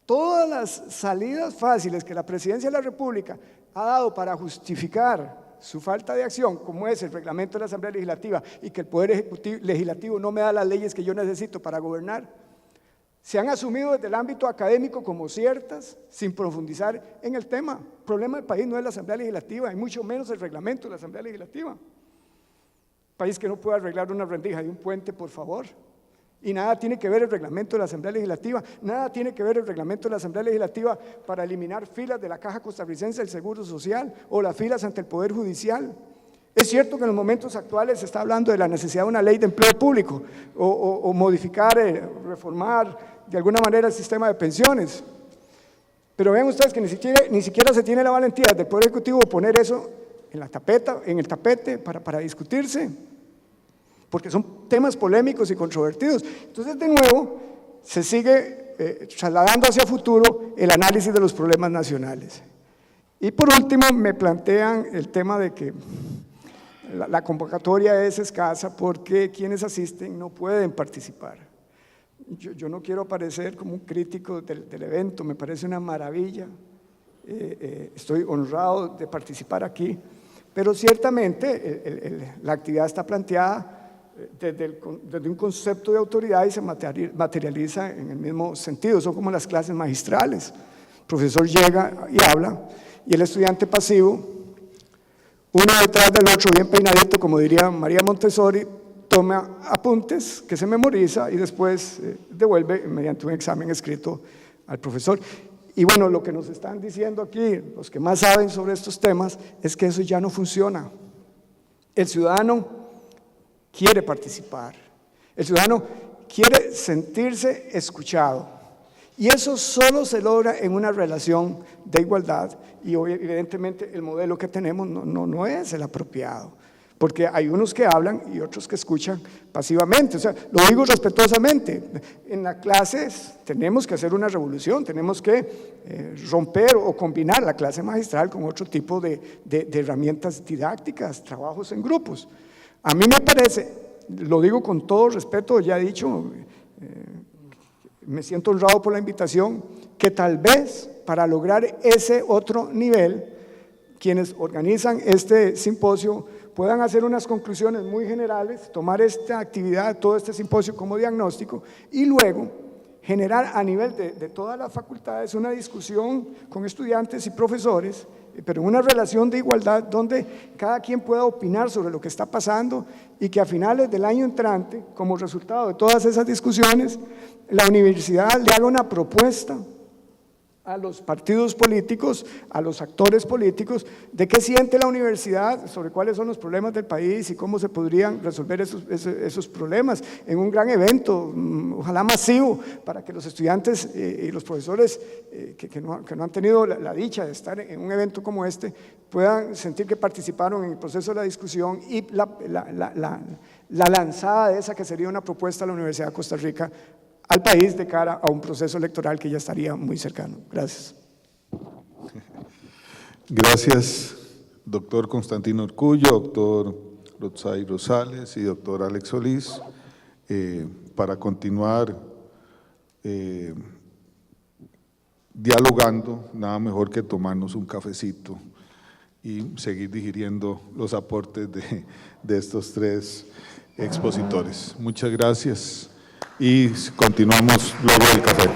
Todas las salidas fáciles que la Presidencia de la República ha dado para justificar su falta de acción, como es el reglamento de la Asamblea Legislativa y que el Poder Legislativo no me da las leyes que yo necesito para gobernar, se han asumido desde el ámbito académico como ciertas, sin profundizar en el tema. El problema del país no es la Asamblea Legislativa, y mucho menos el reglamento de la Asamblea Legislativa. País que no puede arreglar una rendija de un puente, por favor. Y nada tiene que ver el reglamento de la Asamblea Legislativa, nada tiene que ver el reglamento de la Asamblea Legislativa para eliminar filas de la Caja Costarricense del Seguro Social o las filas ante el Poder Judicial. Es cierto que en los momentos actuales se está hablando de la necesidad de una ley de empleo público o modificar, reformar de alguna manera el sistema de pensiones. Pero vean ustedes que ni siquiera se tiene la valentía del Poder Ejecutivo de poner eso en el tapete para discutirse, porque son temas polémicos y controvertidos. Entonces, de nuevo, se sigue trasladando hacia futuro el análisis de los problemas nacionales. Y por último, me plantean el tema de que la convocatoria es escasa porque quienes asisten no pueden participar. Yo no quiero parecer como un crítico del evento, me parece una maravilla, estoy honrado de participar aquí, pero ciertamente la actividad está planteada desde un concepto de autoridad y se materializa en el mismo sentido, son como las clases magistrales. El profesor llega y habla y el estudiante pasivo, uno detrás del otro, bien peinadito, como diría María Montessori, toma apuntes que se memoriza y después devuelve mediante un examen escrito al profesor. Y bueno, lo que nos están diciendo aquí, los que más saben sobre estos temas, es que eso ya no funciona. El ciudadano quiere participar, el ciudadano quiere sentirse escuchado. Y eso solo se logra en una relación de igualdad y evidentemente el modelo que tenemos no es el apropiado, porque hay unos que hablan y otros que escuchan pasivamente. O sea, lo digo respetuosamente, en las clases tenemos que hacer una revolución, tenemos que romper o combinar la clase magistral con otro tipo de herramientas didácticas, trabajos en grupos. A mí me parece, lo digo con todo respeto, ya he dicho, me siento honrado por la invitación, que tal vez para lograr ese otro nivel, quienes organizan este simposio puedan hacer unas conclusiones muy generales, tomar esta actividad, todo este simposio como diagnóstico y luego generar a nivel de todas las facultades una discusión con estudiantes y profesores, pero en una relación de igualdad donde cada quien pueda opinar sobre lo que está pasando y que a finales del año entrante, como resultado de todas esas discusiones, la universidad le haga una propuesta a los partidos políticos, a los actores políticos, de qué siente la universidad sobre cuáles son los problemas del país y cómo se podrían resolver esos problemas en un gran evento, ojalá masivo, para que los estudiantes y los profesores que no han tenido la dicha de estar en un evento como este puedan sentir que participaron en el proceso de la discusión y la lanzada de esa que sería una propuesta a la Universidad de Costa Rica al país de cara a un proceso electoral que ya estaría muy cercano. Gracias. Gracias, doctor Constantino Urcullo, doctor Rotzay Rosales y doctor Alex Solís. Para continuar dialogando, nada mejor que tomarnos un cafecito y seguir digiriendo los aportes de estos tres expositores. Muchas gracias. Y continuamos luego del café.